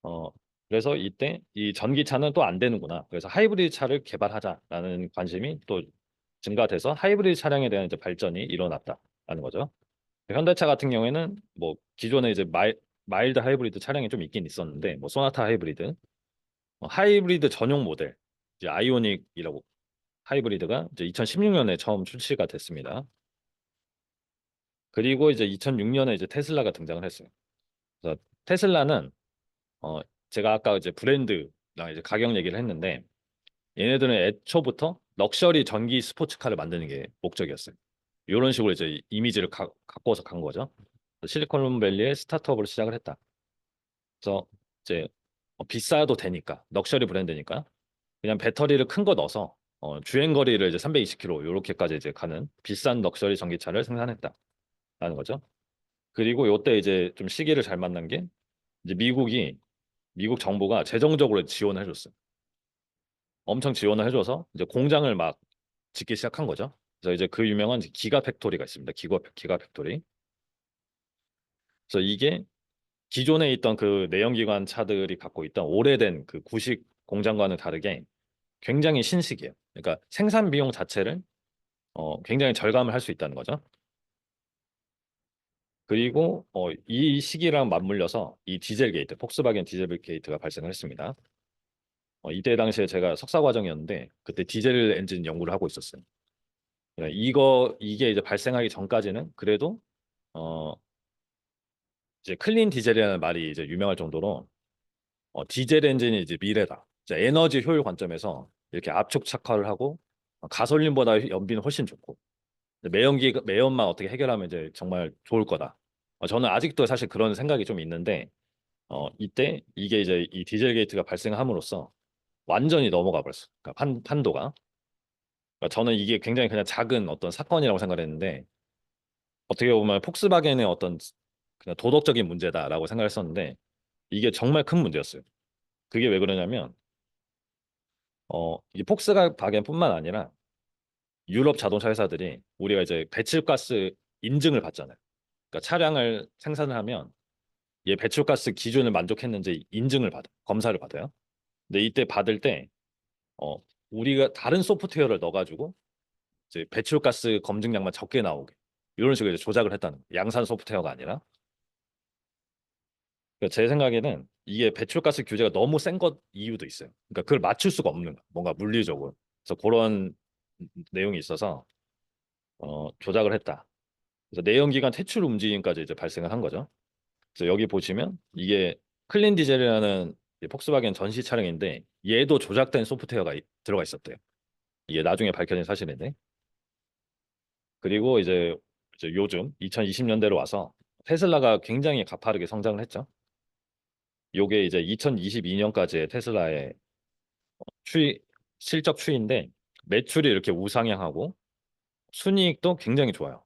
어, 그래서 이때 이 전기차는 또 안 되는구나. 그래서 하이브리드 차를 개발하자라는 관심이 또 증가돼서 하이브리드 차량에 대한 이제 발전이 일어났다라는 거죠. 현대차 같은 경우에는 뭐 기존에 이제 마일드 하이브리드 차량이 좀 있긴 있었는데 뭐 소나타 하이브리드, 하이브리드 전용 모델 이제 아이오닉이라고 하이브리드가 이제 2016년에 처음 출시가 됐습니다. 그리고 이제 2006년에 이제 테슬라가 등장을 했어요. 그래서 테슬라는 어 제가 아까 이제 브랜드랑 이제 가격 얘기를 했는데 얘네들은 애초부터 럭셔리 전기 스포츠카를 만드는 게 목적이었어요. 이런 식으로 이제 이미지를 갖고서 간 거죠. 실리콘밸리의 스타트업으로 시작을 했다. 그래서 이제 비싸도 되니까 럭셔리 브랜드니까 그냥 배터리를 큰 거 넣어서 주행 거리를 이제 320km 요렇게까지 이제 가는 비싼 럭셔리 전기차를 생산했다라는 거죠. 그리고 요때 이제 좀 시기를 잘 만난 게 이제 미국 정부가 재정적으로 지원을 해줬어요. 엄청 지원을 해줘서 이제 공장을 막 짓기 시작한 거죠. 그래서 이제 그 유명한 이제 기가 팩토리가 있습니다. 기가 팩토리. 그래서 이게 기존에 있던 그 내연기관 차들이 갖고 있던 오래된 그 구식 공장과는 다르게 굉장히 신식이에요. 그러니까 생산 비용 자체를 굉장히 절감을 할 수 있다는 거죠. 그리고 이 시기랑 맞물려서 이 디젤 게이트, 폭스바겐 디젤 게이트가 발생을 했습니다. 이때 당시에 제가 석사 과정이었는데 그때 디젤 엔진 연구를 하고 있었어요. 이게 이제 발생하기 전까지는 그래도 어 이제 클린 디젤이라는 말이 이제 유명할 정도로 디젤 엔진이 이제 미래다. 이제 에너지 효율 관점에서 이렇게 압축 착화를 하고 가솔린보다 연비는 훨씬 좋고 매연만 어떻게 해결하면 이제 정말 좋을 거다. 저는 아직도 사실 그런 생각이 좀 있는데 이때 이게 이제 이 디젤 게이트가 발생함으로써 완전히 넘어가 버렸어. 그러니까 판도가. 그러니까 저는 이게 굉장히 그냥 작은 어떤 사건이라고 생각했는데 어떻게 보면 폭스바겐의 어떤 그냥 도덕적인 문제다라고 생각했었는데 이게 정말 큰 문제였어요. 그게 왜 그러냐면 이 폭스바겐뿐만 아니라 유럽 자동차 회사들이 우리가 이제 배출가스 인증을 받잖아요. 그러니까 차량을 생산을 하면 얘 배출가스 기준을 만족했는지 인증을 받아, 검사를 받아요. 근데 이때 받을 때 어, 우리가 다른 소프트웨어를 넣어가지고 이제 배출가스 검증량만 적게 나오게 이런 식으로 이제 조작을 했다는 거예요. 양산 소프트웨어가 아니라. 그러니까 제 생각에는 이게 배출가스 규제가 너무 센 것 이유도 있어요. 그러니까 그걸 맞출 수가 없는 거야. 뭔가 물리적으로. 그래서 그런 내용이 있어서 조작을 했다. 그래서 내연기관 퇴출 움직임까지 이제 발생을 한 거죠. 그래서 여기 보시면 이게 클린 디젤이라는 이 폭스바겐 전시 차량인데 얘도 조작된 소프트웨어가 들어가 있었대요. 이게 나중에 밝혀진 사실인데. 그리고 이제 요즘 2020년대로 와서 테슬라가 굉장히 가파르게 성장을 했죠. 요게 이제 2022년까지의 테슬라의 추이 실적 추이인데 매출이 이렇게 우상향하고 순이익도 굉장히 좋아요.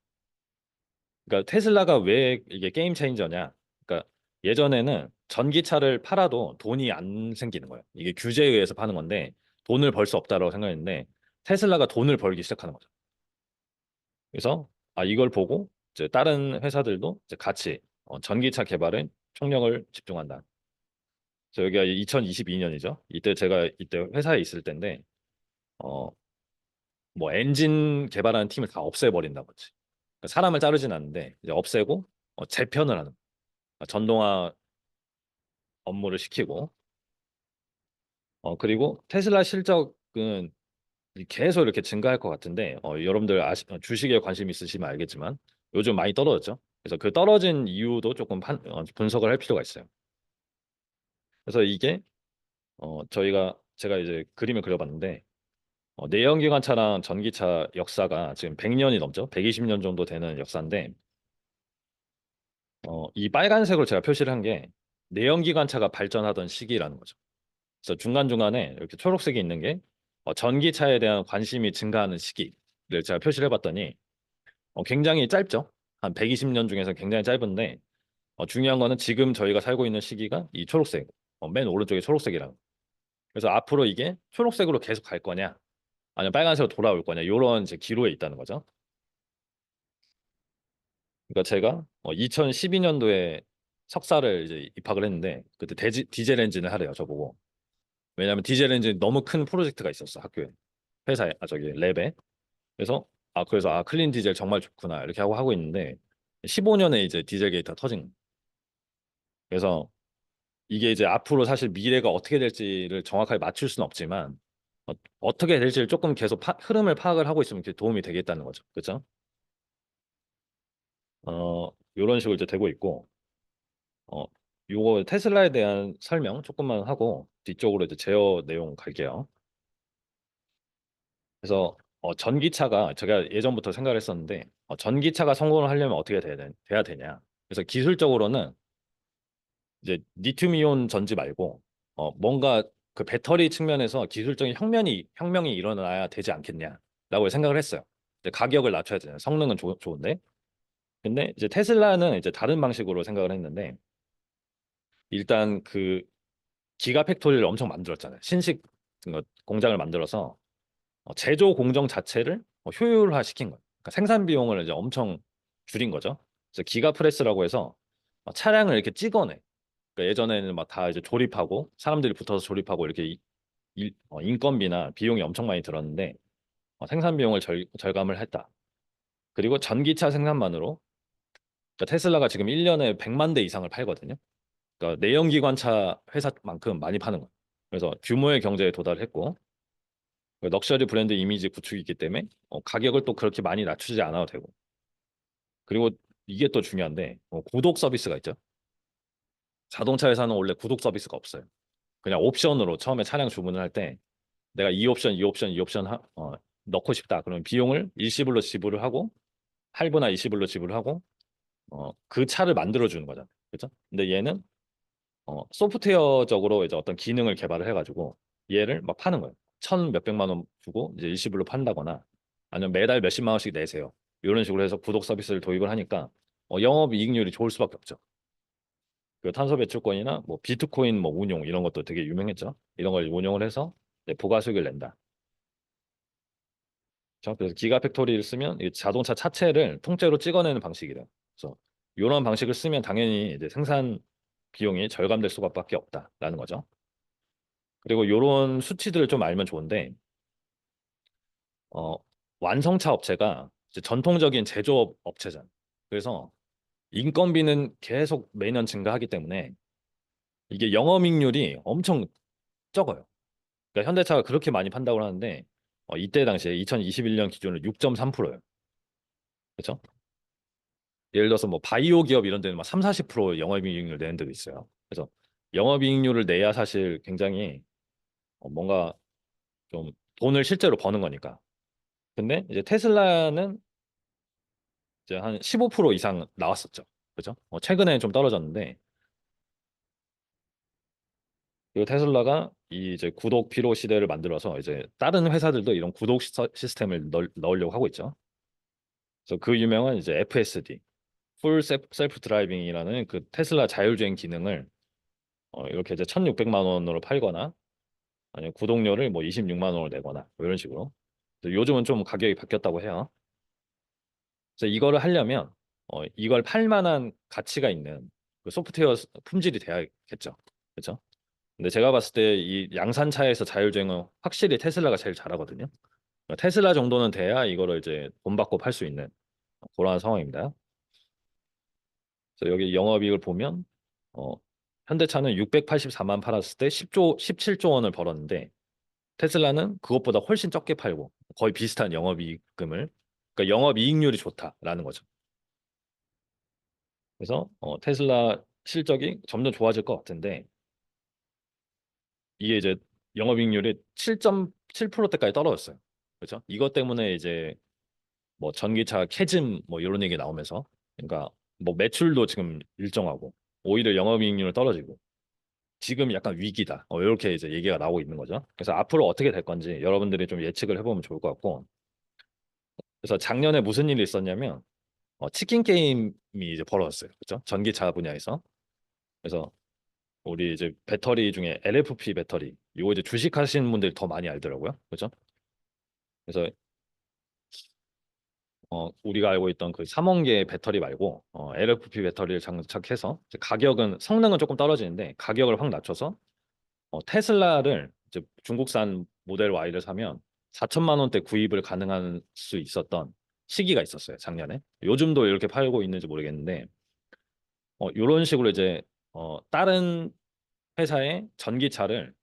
그러니까 테슬라가 왜 이게 게임 체인저냐? 그러니까 예전에는 전기차를 팔아도 돈이 안 생기는 거예요. 이게 규제에 의해서 파는 건데 돈을 벌 수 없다라고 생각했는데 테슬라가 돈을 벌기 시작하는 거죠. 그래서 이걸 보고 이제 다른 회사들도 이제 같이 전기차 개발에 총력을 집중한다. 그래서 여기가 2022년이죠. 이때 제가 이때 회사에 있을 때인데 어, 뭐 엔진 개발하는 팀을 다 없애버린다고 했지. 그러니까 사람을 자르진 않는데 이제 없애고 재편을 하는 전동화 업무를 시키고 그리고 테슬라 실적은 계속 이렇게 증가할 것 같은데 여러분들 주식에 관심 있으시면 알겠지만 요즘 많이 떨어졌죠. 그래서 그 떨어진 이유도 조금 분석을 할 필요가 있어요. 그래서 이게 제가 이제 그림을 그려봤는데 내연기관차랑 전기차 역사가 지금 100년이 넘죠. 120년 정도 되는 역사인데 이 빨간색으로 제가 표시를 한 게 내연기관차가 발전하던 시기라는 거죠. 그래서 중간중간에 이렇게 초록색이 있는 게 전기차에 대한 관심이 증가하는 시기를 제가 표시를 해봤더니 굉장히 짧죠. 한 120년 중에서 굉장히 짧은데 중요한 거는 지금 저희가 살고 있는 시기가 이 초록색, 맨 오른쪽에 초록색이랑. 그래서 앞으로 이게 초록색으로 계속 갈 거냐, 아니면 빨간색으로 돌아올 거냐, 이런 이제 기로에 있다는 거죠. 그러니까 제가 2012년도에 석사를 이제 입학을 했는데 그때 디젤 엔진을 하래요, 저보고. 왜냐하면 디젤 엔진 너무 큰 프로젝트가 있었어, 학교에, 회사에, 저기 랩에. 그래서 클린 디젤 정말 좋구나 이렇게 하고 있는데 15년에 이제 디젤 게이트가 터진 거예요. 그래서 이게 이제 앞으로 사실 미래가 어떻게 될지를 정확하게 맞출 수는 없지만 떻게 될지를 조금 계속 흐름을 파악을 하고 있으면 도움이 되겠다는 거죠. 그렇죠? 이런 식으로 이제 되고 있고 어 요거 테슬라에 대한 설명 조금만 하고 뒤쪽으로 이제 제어 내용 갈게요. 그래서 전기차가 제가 예전부터 생각을 했었는데 전기차가 성공을 하려면 어떻게 돼야 되냐. 그래서 기술적으로는 이제 리튬이온 전지 말고 뭔가 그 배터리 측면에서 기술적인 혁명이 일어나야 되지 않겠냐라고 생각을 했어요. 이제 가격을 낮춰야 되잖아요. 성능은 좋은데. 근데 이제 테슬라는 이제 다른 방식으로 생각을 했는데 일단 그 기가 팩토리를 엄청 만들었잖아요. 신식 공장을 만들어서 제조 공정 자체를 효율화 시킨 거예요. 그러니까 생산 비용을 이제 엄청 줄인 거죠. 그래서 기가 프레스라고 해서 차량을 이렇게 찍어내. 그러니까 예전에는 막 다 이제 조립하고 사람들이 붙어서 조립하고 이렇게 인건비나 비용이 엄청 많이 들었는데 생산 비용을 절감을 했다. 그리고 전기차 생산만으로 그러니까 테슬라가 지금 1년에 100만 대 이상을 팔거든요. 그러니까 내연기관차 회사만큼 많이 파는 거예요. 그래서 규모의 경제에 도달했고 럭셔리 브랜드 이미지 구축이 있기 때문에 가격을 또 그렇게 많이 낮추지 않아도 되고 그리고 이게 또 중요한데 구독 서비스가 있죠. 자동차 회사는 원래 구독 서비스가 없어요. 그냥 옵션으로 처음에 차량 주문을 할 때 내가 이 옵션, 이 옵션, 이 옵션 넣고 싶다. 그러면 비용을 일시불로 지불을 하고 할부나 일시불로 지불을 하고 그 차를 만들어 주는 거잖아요. 그렇죠? 근데 얘는 소프트웨어적으로 이제 어떤 기능을 개발을 해가지고 얘를 막 파는 거예요. 천 몇백만 원 주고 이제 일시불로 판다거나 아니면 매달 몇십만 원씩 내세요. 이런 식으로 해서 구독 서비스를 도입을 하니까 영업 이익률이 좋을 수밖에 없죠. 그 탄소 배출권이나 뭐 비트코인 뭐 운용 이런 것도 되게 유명했죠. 이런 걸 운용을 해서 이제 부가 수익을 낸다. 그렇죠? 그래서 기가팩토리를 쓰면 이 자동차 차체를 통째로 찍어내는 방식이래요. 그래서 이런 방식을 쓰면 당연히 이제 생산 비용이 절감될 수밖에 없다라는 거죠. 그리고 이런 수치들을 좀 알면 좋은데 어, 완성차 업체가 이제 전통적인 제조업 업체잖아요. 그래서 인건비는 계속 매년 증가하기 때문에 이게 영업이익률이 엄청 적어요. 그러니까 현대차가 그렇게 많이 판다고 하는데 이때 당시에 2021년 기준으로 6.3%예요. 그렇죠? 예를 들어서 뭐 바이오 기업 이런 데는 막 3, 40% 영업이익률 내는 데도 있어요. 그래서 영업이익률을 내야 사실 굉장히 뭔가 좀 돈을 실제로 버는 거니까. 근데 이제 테슬라는 이제 한 15% 이상 나왔었죠. 그죠? 최근에 좀 떨어졌는데 그리고 테슬라가 이 이제 구독 피로 시대를 만들어서 이제 다른 회사들도 이런 구독 시스템을 넣으려고 하고 있죠. 그래서 그 유명한 이제 FSD, 풀 셀프 드라이빙이라는 그 테슬라 자율주행 기능을 이렇게 이제 1,600만 원으로 팔거나 아니면 구독료를 뭐 26만 원으로 내거나 뭐 이런 식으로. 그래서 요즘은 좀 가격이 바뀌었다고 해요. 그래서 이거를 하려면 이걸 팔 만한 가치가 있는 그 소프트웨어 품질이 돼야겠죠. 그렇죠? 근데 제가 봤을 때 이 양산차에서 자율주행은 확실히 테슬라가 제일 잘하거든요. 그러니까 테슬라 정도는 돼야 이거를 이제 돈 받고 팔 수 있는 그러한 상황입니다. 그래서 여기 영업이익을 보면 어, 현대차는 684만 팔았을 때 17조 원을 벌었는데 테슬라는 그것보다 훨씬 적게 팔고 거의 비슷한 영업이익금을 그러니까 영업이익률이 좋다라는 거죠. 그래서 테슬라 실적이 점점 좋아질 것 같은데 이게 이제 영업이익률이 7.7%대까지 떨어졌어요. 그렇죠? 이것 때문에 이제 뭐 전기차 캐즘 뭐 이런 얘기 나오면서 그러니까 뭐 매출도 지금 일정하고 오히려 영업이익률은 떨어지고 지금 약간 위기다. 이렇게 이제 얘기가 나오고 있는 거죠. 그래서 앞으로 어떻게 될 건지 여러분들이 좀 예측을 해보면 좋을 것 같고 그래서 작년에 무슨 일이 있었냐면 치킨 게임이 이제 벌어졌어요. 그렇죠? 전기차 분야에서. 그래서 우리 이제 배터리 중에 LFP 배터리 이거 이제 주식하시는 분들이 더 많이 알더라고요. 그렇죠? 그래서 우리가 알고 있던 그 3원계 배터리 말고 LFP 배터리를 장착해서 이제 가격은 성능은 조금 떨어지는데 가격을 확 낮춰서 테슬라를 이제 중국산 모델 Y를 사면 4천만 원대 구입을 가능할 수 있었던 시기가 있었어요, 작년에. 요즘도 이렇게 팔고 있는지 모르겠는데 이런 식으로 이제 다른 회사의 전기차를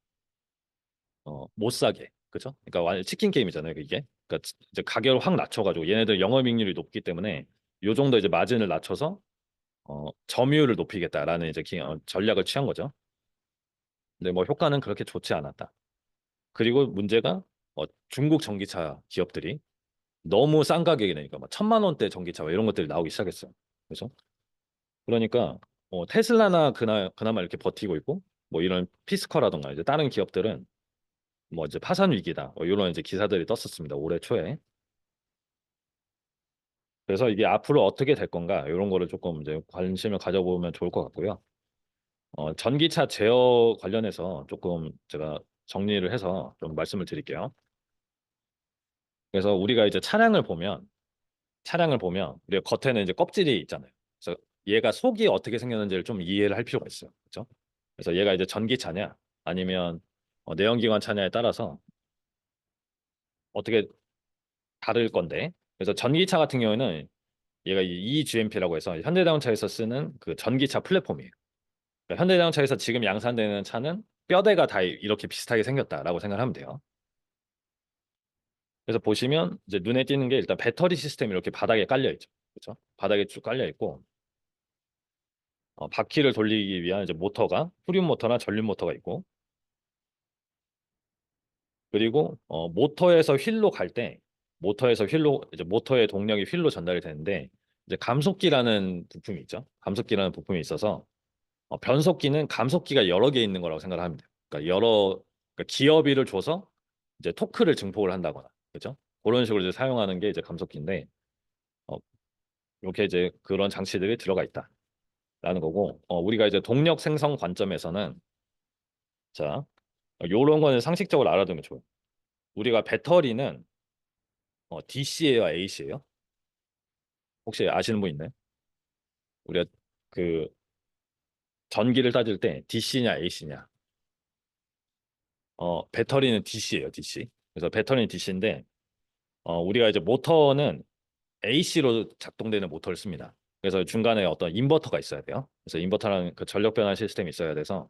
못 사게. 그죠? 그러니까 완전 치킨 게임이잖아요, 이게. 그러니까 이제 가격을 확 낮춰가지고 얘네들 영업이익률이 높기 때문에 요 정도 이제 마진을 낮춰서 점유율을 높이겠다라는 이제 전략을 취한 거죠. 근데 뭐 효과는 그렇게 좋지 않았다. 그리고 문제가 중국 전기차 기업들이 너무 싼 가격이 되니까 막 1,000만 원대 전기차 막 이런 것들이 나오기 시작했어요. 그래서 그러니까 테슬라나 그나마 이렇게 버티고 있고 뭐 이런 피스커라던가 이제 다른 기업들은 뭐 이제 파산 위기다 이런 이제 기사들이 떴었습니다. 올해 초에. 그래서 이게 앞으로 어떻게 될 건가 이런 거를 조금 이제 관심을 가져보면 좋을 것 같고요. 전기차 제어 관련해서 조금 제가 정리를 해서 좀 말씀을 드릴게요. 그래서 우리가 이제 차량을 보면 우리가 겉에는 이제 껍질이 있잖아요. 그래서 얘가 속이 어떻게 생겼는지를 좀 이해를 할 필요가 있어요. 그렇죠? 그래서 얘가 이제 전기차냐 아니면 내연기관 차냐에 따라서 어떻게 다를 건데 그래서 전기차 같은 경우에는 얘가 이 eGMP라고 해서 현대자동차에서 쓰는 그 전기차 플랫폼이에요. 그러니까 현대자동차에서 지금 양산되는 차는 뼈대가 다 이렇게 비슷하게 생겼다라고 생각하면 돼요. 그래서 보시면 이제 눈에 띄는 게 일단 배터리 시스템이 이렇게 바닥에 깔려 있죠. 그렇죠? 바닥에 쭉 깔려 있고 바퀴를 돌리기 위한 이제 모터가 후륜 모터나 전륜 모터가 있고 그리고 모터에서 휠로 갈 때 모터에서 휠로 이제 모터의 동력이 휠로 전달이 되는데 이제 감속기라는 부품이 있죠. 감속기라는 부품이 있어서 변속기는 감속기가 여러 개 있는 거라고 생각을 하면 돼요. 그러니까 그러니까 기어비를 줘서 이제 토크를 증폭을 한다거나 그렇죠? 그런 식으로 이제 사용하는 게 이제 감속기인데 어, 이렇게 이제 그런 장치들이 들어가 있다. 거고, 우리가 이제 동력 생성 관점에서는, 자, 요런 거는 상식적으로 알아두면 좋아요. 우리가 배터리는 DC예요, AC예요? 혹시 아시는 분 있나요? 우리가 그 전기를 따질 때 DC냐 AC냐? 배터리는 DC예요, DC. 그래서 배터리는 DC인데, 우리가 이제 모터는 AC로 작동되는 모터를 씁니다. 그래서 중간에 어떤 인버터가 있어야 돼요. 그래서 인버터라는 그 전력 변환 시스템이 있어야 돼서,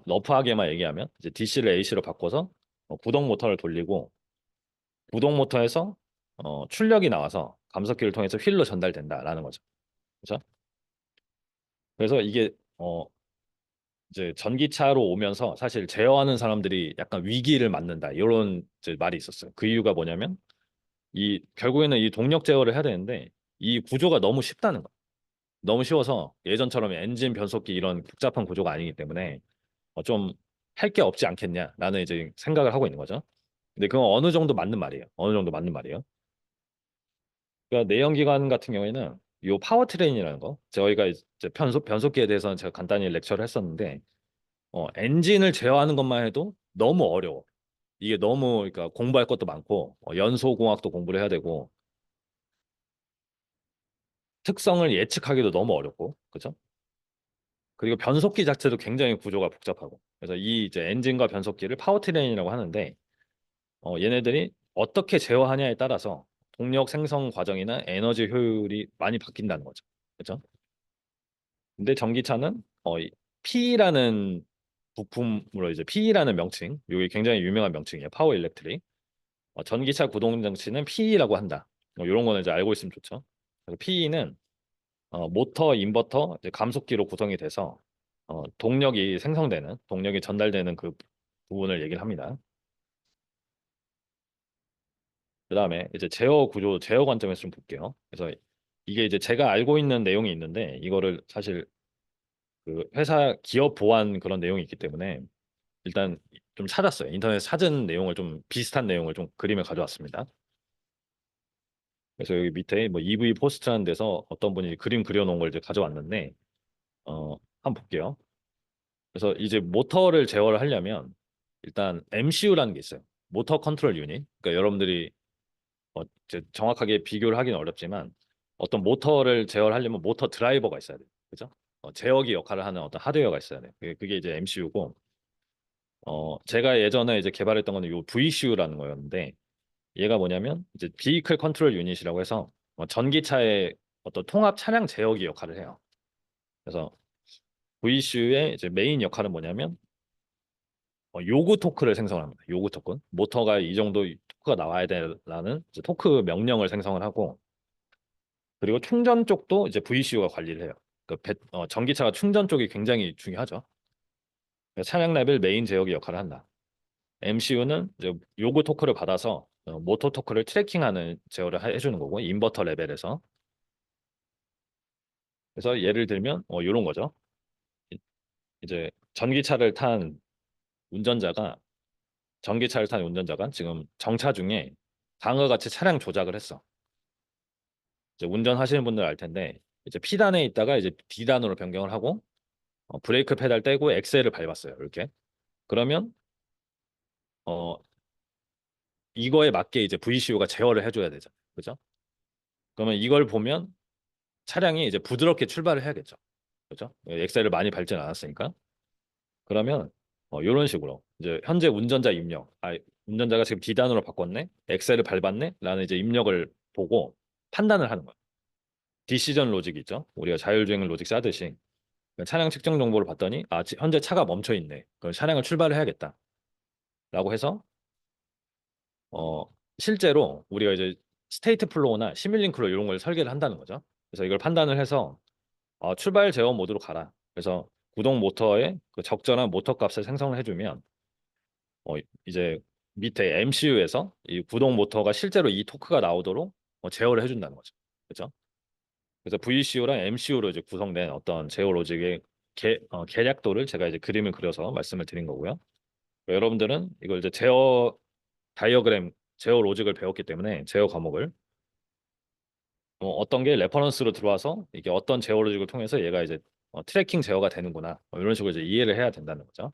러프하게만 얘기하면 이제 DC를 AC로 바꿔서 구동 모터를 돌리고, 구동 모터에서 출력이 나와서 감속기를 통해서 휠로 전달된다라는 거죠. 그렇죠? 그래서 이게 이제 전기차로 오면서 사실 제어하는 사람들이 약간 위기를 맞는다 이런 이제 말이 있었어요. 그 이유가 뭐냐면 이 결국에는 이 동력 제어를 해야 되는데 이 구조가 너무 쉽다는 거. 너무 쉬워서 예전처럼 엔진 변속기 이런 복잡한 구조가 아니기 때문에 좀 할 게 없지 않겠냐라는 이제 생각을 하고 있는 거죠. 근데 그건 어느 정도 맞는 말이에요. 어느 정도 맞는 말이에요. 그러니까 내연기관 같은 경우에는 요 파워트레인이라는 거 저희가 이제 변속기에 대해서는 제가 간단히 렉처를 했었는데 엔진을 제어하는 것만 해도 너무 어려워. 이게 너무 그러니까 공부할 것도 많고 연소공학도 공부를 해야 되고 특성을 예측하기도 너무 어렵고 그렇죠? 그리고 변속기 자체도 굉장히 구조가 복잡하고 그래서 이 이제 엔진과 변속기를 파워트레인이라고 하는데 얘네들이 어떻게 제어하냐에 따라서 동력 생성 과정이나 에너지 효율이 많이 바뀐다는 거죠. 그렇죠? 근데 전기차는 이 P라는 부품으로 이제 P라는 명칭, 이게 굉장히 유명한 명칭이에요. 파워 일렉트릭. 전기차 구동 장치는 P라고 한다. 이런 거는 이제 알고 있으면 좋죠. 그래서 P는 모터, 인버터, 이제 감속기로 구성이 돼서 동력이 생성되는, 동력이 전달되는 그 부분을 얘기를 합니다. 그다음에 이제 제어 구조, 제어 관점에서 좀 볼게요. 그래서 이게 이제 제가 알고 있는 내용이 있는데 이거를 사실 그 회사 기업 보안 그런 내용이 있기 때문에 일단 좀 찾았어요. 인터넷 찾은 내용을 좀 비슷한 내용을 좀 그림을 가져왔습니다. 그래서 여기 밑에 뭐 EV 포스트라는 데서 어떤 분이 그림 그려놓은 걸 이제 가져왔는데 한번 볼게요. 그래서 이제 모터를 제어를 하려면 일단 MCU라는 게 있어요. 모터 컨트롤 유닛. 그러니까 여러분들이 이제 정확하게 비교를 하기는 어렵지만 어떤 모터를 제어를 하려면 모터 드라이버가 있어야 돼요. 그죠? 제어기 역할을 하는 어떤 하드웨어가 있어야 돼요. 그게 이제 MCU고 제가 예전에 이제 개발했던 거는 요 VCU라는 거였는데 얘가 뭐냐면 이제 비이클 컨트롤 유닛이라고 해서 전기차의 어떤 통합 차량 제어기 역할을 해요. 그래서 VCU의 이제 메인 역할은 뭐냐면 요구 토크를 생성합니다. 요구 토크. 모터가 이 정도 토크가 나와야 되라는 이제 토크 명령을 생성을 하고 그리고 충전 쪽도 이제 VCU가 관리를 해요. 전기차가 충전 쪽이 굉장히 중요하죠. 그래서 차량 레벨 메인 제어기 역할을 한다. MCU는 이제 요구 토크를 받아서 모터 토크를 트래킹하는 제어를 해주는 거고 인버터 레벨에서 그래서 예를 들면 이런 거죠. 이- 이제 운전자가 전기차를 탄 운전자가 지금 정차 중에 다음과 같이 차량 조작을 했어. 이제 운전하시는 분들 알 텐데 이제 P단에 있다가 이제 D단으로 변경을 하고 브레이크 페달 떼고 엑셀을 밟았어요. 이렇게. 그러면 어 이거에 맞게 이제 VCU가 제어를 해줘야 되죠. 그죠? 그러면 이걸 보면 차량이 이제 부드럽게 출발을 해야겠죠. 그죠? 엑셀을 많이 밟지는 않았으니까. 그러면 이런 식으로 이제 현재 운전자 입력, 운전자가 지금 D단으로 바꿨네, 엑셀을 밟았네, 라는 이제 입력을 보고 판단을 하는 거예요. 디시전 로직이 있죠. 우리가 자율주행 로직 짜듯이 차량 측정 정보를 봤더니 현재 차가 멈춰 있네. 그럼 차량을 출발을 해야겠다. 라고 해서 어, 실제로 우리가 이제 스테이트 플로우나 시뮬링크로 이런 걸 설계를 한다는 거죠. 그래서 이걸 판단을 해서 출발 제어 모드로 가라. 그래서 구동 모터의 그 적절한 모터 값을 생성을 해주면 이제 밑에 MCU에서 이 구동 모터가 실제로 이 토크가 나오도록 제어를 해준다는 거죠. 그렇죠? 그래서 VCU랑 MCU로 이제 구성된 어떤 제어 로직의 계략도를 제가 이제 그림을 그려서 말씀을 드린 거고요. 여러분들은 이걸 이제 제어 다이어그램, 제어 로직을 배웠기 때문에 제어 과목을 어떤 게 레퍼런스로 들어와서 이게 어떤 제어 로직을 통해서 얘가 이제 트래킹 제어가 되는구나. 이런 식으로 이제 이해를 해야 된다는 거죠.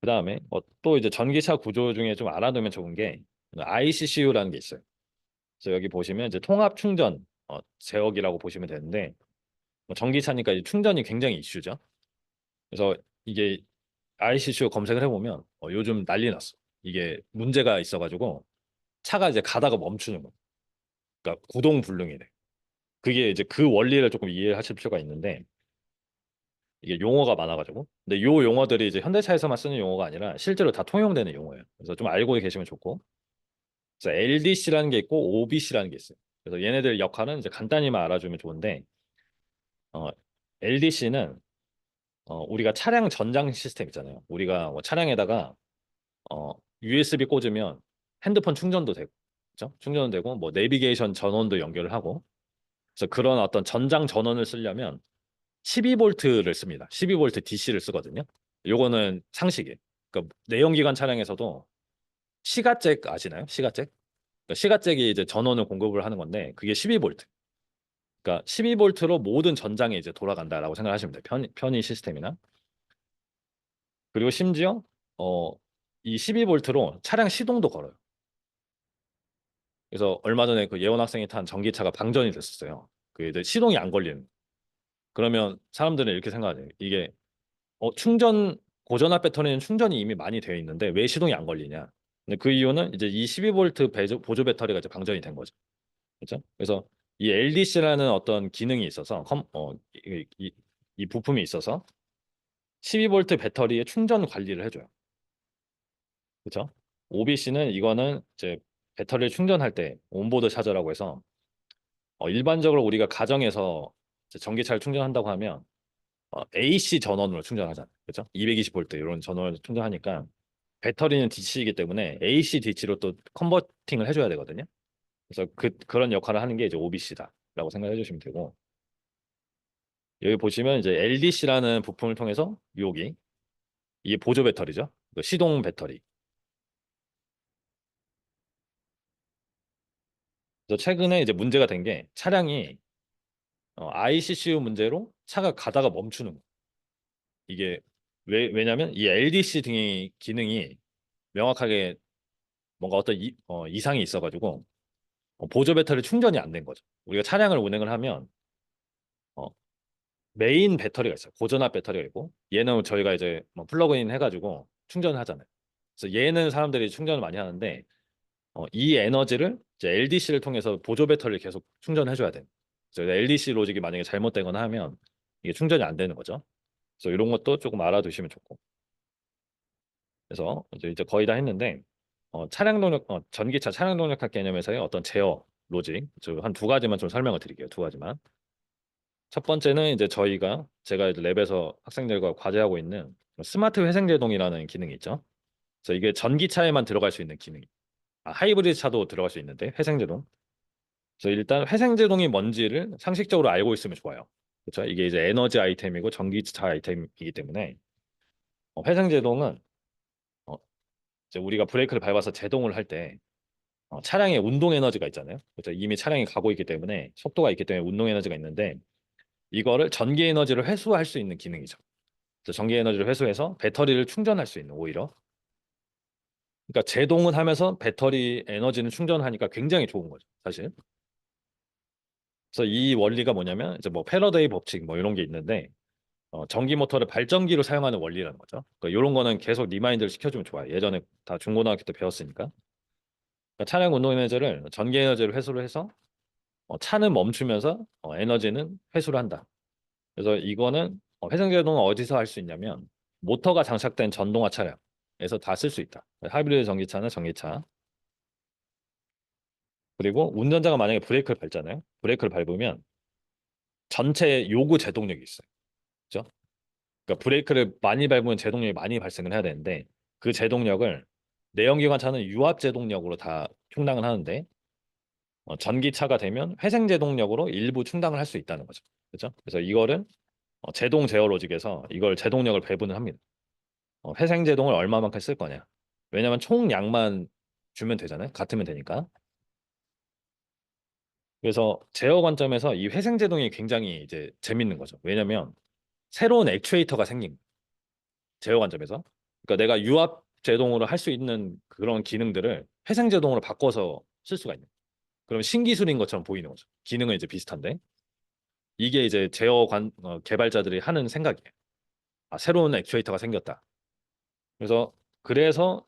그다음에 또 이제 전기차 구조 중에 좀 알아두면 좋은 게 ICCU라는 게 있어요. 그래서 여기 보시면 이제 통합 충전 제어기라고 보시면 되는데 전기차니까 이제 충전이 굉장히 이슈죠. 그래서 이게 ICCU 검색을 해보면 요즘 난리 났어. 이게 문제가 있어가지고 차가 이제 가다가 멈추는 거. 그러니까 구동불능이래. 그게 이제 그 원리를 조금 이해하실 필요가 있는데 이게 용어가 많아가지고 근데 요 용어들이 이제 현대차에서만 쓰는 용어가 아니라 실제로 다 통용되는 용어예요. 그래서 좀 알고 계시면 좋고 그래서 LDC라는 게 있고 OBC라는 게 있어요. 그래서 얘네들 역할은 이제 간단히만 알아주면 좋은데 어, LDC는 우리가 차량 전장 시스템 있잖아요. 우리가 뭐 차량에다가 어, USB 꽂으면 핸드폰 충전도 되고, 그죠? 충전도 되고, 뭐 내비게이션 전원도 연결을 하고, 그래서 그런 어떤 전장 전원을 쓰려면 12볼트를 씁니다. 12볼트 DC를 쓰거든요. 요거는 상식이에요. 그러니까 내연기관 차량에서도 시가잭 아시나요? 시가잭? 그러니까 시가잭이 이제 전원을 공급을 하는 건데 그게 12볼트. 그러니까 12볼트로 모든 전장에 이제 돌아간다라고 생각하시면 돼요. 편의 시스템이나. 그리고 심지어 어, 이 12볼트로 차량 시동도 걸어요. 그래서 얼마 전에 그 예원 학생이 탄 전기차가 방전이 됐었어요. 그 이제 시동이 안 걸리는. 그러면 사람들은 이렇게 생각하죠. 이게 충전 고전압 배터리는 충전이 이미 많이 되어 있는데 왜 시동이 안 걸리냐? 근데 그 이유는 이제 이 12볼트 보조 배터리가 이제 방전이 된 거죠. 그렇죠? 그래서 이 LDC라는 어떤 기능이 있어서 이 부품이 있어서 12볼트 배터리의 충전 관리를 해줘요. 그렇죠? OBC는 이거는 이제 배터리를 충전할 때 온보드 차저라고 해서 일반적으로 우리가 가정에서 이제 전기차를 충전한다고 하면 AC 전원으로 충전하잖아요. 그렇죠? 220V 이런 전원을 충전하니까 배터리는 DC이기 때문에 AC DC로 또 컨버팅을 해줘야 되거든요. 그래서 그런 역할을 하는 게 이제 OBC다라고 생각해 주시면 되고 여기 보시면 이제 LDC라는 부품을 통해서 여기 이게 보조 배터리죠. 그 시동 배터리. 그래서 최근에 이제 문제가 된 게 차량이 ICCU 문제로 차가 가다가 멈추는 거. 이게 왜냐면 이 LDC 등의 기능이 명확하게 뭔가 어떤 이상이 있어가지고 보조 배터리 충전이 안 된 거죠. 우리가 차량을 운행을 하면 어, 메인 배터리가 있어요. 고전압 배터리가 있고 얘는 저희가 이제 뭐 플러그인 해가지고 충전을 하잖아요. 그래서 얘는 사람들이 충전을 많이 하는데 이 에너지를 이제 LDC를 통해서 보조 배터리를 계속 충전해줘야 돼요. 그래서 LDC 로직이 만약에 잘못되거나 하면 이게 충전이 안 되는 거죠. 그래서 이런 것도 조금 알아두시면 좋고. 그래서 이제 거의 다 했는데 차량 동력, 전기차 차량 동력학 개념에서의 어떤 제어 로직, 한 두 가지만 좀 설명을 드릴게요. 두 가지만. 첫 번째는 이제 제가 이제 랩에서 학생들과 과제하고 있는 스마트 회생제동이라는 기능이 있죠. 그래서 이게 전기차에만 들어갈 수 있는 기능이. 하이브리드 차도 들어갈 수 있는데 회생제동. 그래서 일단 회생제동이 뭔지를 상식적으로 알고 있으면 좋아요. 그렇죠? 이게 이제 에너지 아이템이고 전기차 아이템이기 때문에 회생제동은 어, 이제 우리가 브레이크를 밟아서 제동을 할 때 차량의 운동 에너지가 있잖아요. 그렇죠? 이미 차량이 가고 있기 때문에 속도가 있기 때문에 운동 에너지가 있는데 이거를 전기 에너지를 회수할 수 있는 기능이죠. 그래서 전기 에너지를 회수해서 배터리를 충전할 수 있는 오히려. 그러니까 제동을 하면서 배터리 에너지는 충전하니까 굉장히 좋은 거죠, 사실. 그래서 이 원리가 뭐냐면 이제 뭐 패러데이 법칙 뭐 이런 게 있는데 전기 모터를 발전기로 사용하는 원리라는 거죠. 그러니까 이런 거는 계속 리마인드를 시켜주면 좋아요. 예전에 다 중고등학교 때 배웠으니까. 그러니까 차량 운동 에너지를 전기 에너지를 회수를 해서 차는 멈추면서 에너지는 회수를 한다. 그래서 이거는 회전제동은 어디서 할 수 있냐면 모터가 장착된 전동화 차량에서 다 쓸 수 있다. 하이브리드 전기차는 전기차. 그리고 운전자가 만약에 브레이크를 밟잖아요. 브레이크를 밟으면 전체 요구 제동력이 있어요. 그렇죠? 그러니까 브레이크를 많이 밟으면 제동력이 많이 발생을 해야 되는데 그 제동력을 내연기관 차는 유압 제동력으로 다 충당을 하는데 전기차가 되면 회생 제동력으로 일부 충당을 할 수 있다는 거죠. 그렇죠? 그래서 이거를 제동 제어 로직에서 이걸 제동력을 배분을 합니다. 회생 제동을 얼마만큼 쓸 거냐. 왜냐하면 총량만 주면 되잖아요. 같으면 되니까. 그래서 제어 관점에서 이 회생 제동이 굉장히 이제 재밌는 거죠. 왜냐면 새로운 액추에이터가 생긴 거예요. 제어 관점에서. 그러니까 내가 유압 제동으로 할 수 있는 그런 기능들을 회생 제동으로 바꿔서 쓸 수가 있는. 그럼 신기술인 것처럼 보이는 거죠. 기능은 이제 비슷한데 이게 이제 개발자들이 하는 생각이에요. 아, 새로운 액추에이터가 생겼다. 그래서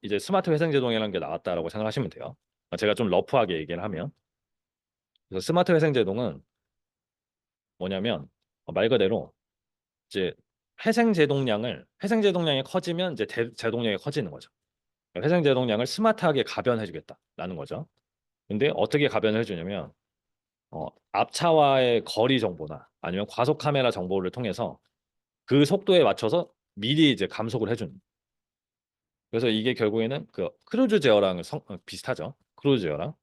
이제 스마트 회생 제동이라는 게 나왔다라고 생각하시면 돼요. 제가 좀 러프하게 얘기를 하면 그래서 스마트 회생 제동은 뭐냐면 말 그대로 이제 회생 제동량이 커지면 이제 제동량이 커지는 거죠. 회생 제동량을 스마트하게 가변해 주겠다라는 거죠. 근데 어떻게 가변을 해주냐면 앞차와의 거리 정보나 아니면 과속 카메라 정보를 통해서 그 속도에 맞춰서 미리 이제 감속을 해주는. 그래서 이게 결국에는 그 크루즈 제어랑 비슷하죠. 크루즈 제어랑.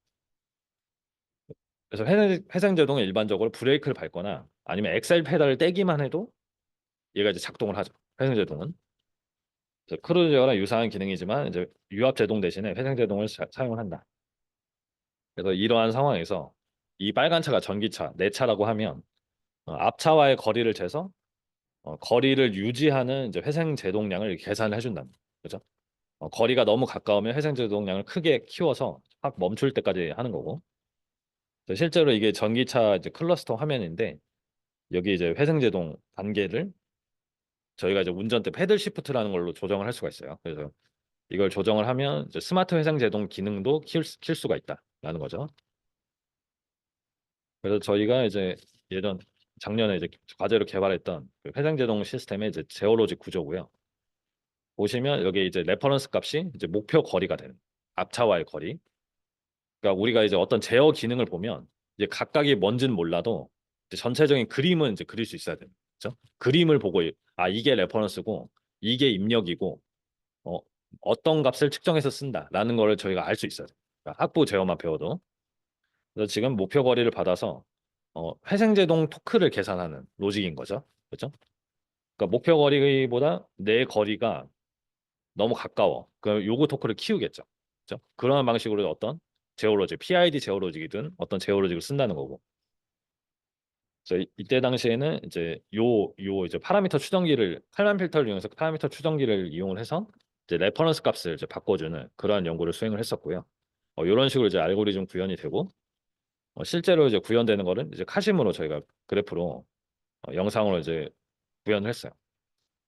그래서 회생 제동은 일반적으로 브레이크를 밟거나 아니면 엑셀 페달을 떼기만 해도 얘가 이제 작동을 하죠. 회생 제동은. 그래서 크루즈 제어랑 유사한 기능이지만 이제 유압 제동 대신에 회생 제동을 사용을 한다. 그래서 이러한 상황에서 이 빨간 차가 전기차, 내 차라고 하면 앞차와의 거리를 재서 거리를 유지하는 이제 회생 제동량을 계산을 해준다는 거죠. 거리가 너무 가까우면 회생 제동량을 크게 키워서 확 멈출 때까지 하는 거고. 실제로 이게 전기차 이제 클러스터 화면인데 여기 이제 회생 제동 단계를 저희가 이제 운전대 패들 시프트라는 걸로 조정을 할 수가 있어요. 그래서 이걸 조정을 하면 이제 스마트 회생 제동 기능도 킬 수가 있다라는 거죠. 그래서 저희가 이제 예전 작년에 이제 과제로 개발했던 그 회생 제동 시스템의 이제 제어로직 구조고요. 보시면 여기 이제 레퍼런스 값이 이제 목표 거리가 되는 앞차와의 거리. 그러니까 우리가 이제 어떤 제어 기능을 보면 이제 각각이 뭔지는 몰라도 이제 전체적인 그림은 이제 그릴 수 있어야 되는 거죠. 그림을 보고 이게 레퍼런스고 이게 입력이고 어, 어떤 값을 측정해서 쓴다라는 거를 저희가 알 수 있어요. 그러니까 학부 제어만 배워도. 그래서 지금 목표 거리를 받아서 회생제동 토크를 계산하는 로직인 거죠. 그렇죠? 그러니까 목표 거리보다 내 거리가 너무 가까워. 그럼 요구 토크를 키우겠죠. 그렇죠? 그런 방식으로 어떤 제어로직, PID 제어로직이든 어떤 제어로직을 쓴다는 거고. 그래서 이때 당시에는 이제 이제 파라미터 추정기를 칼만 필터를 이용해서 파라미터 추정기를 이용을 해서 이제 레퍼런스 값을 이제 바꿔주는 그러한 연구를 수행을 했었고요. 이런 식으로 이제 알고리즘 구현이 되고 실제로 이제 구현되는 거는 이제 카심으로 저희가 그래프로 영상으로 이제 구현을 했어요.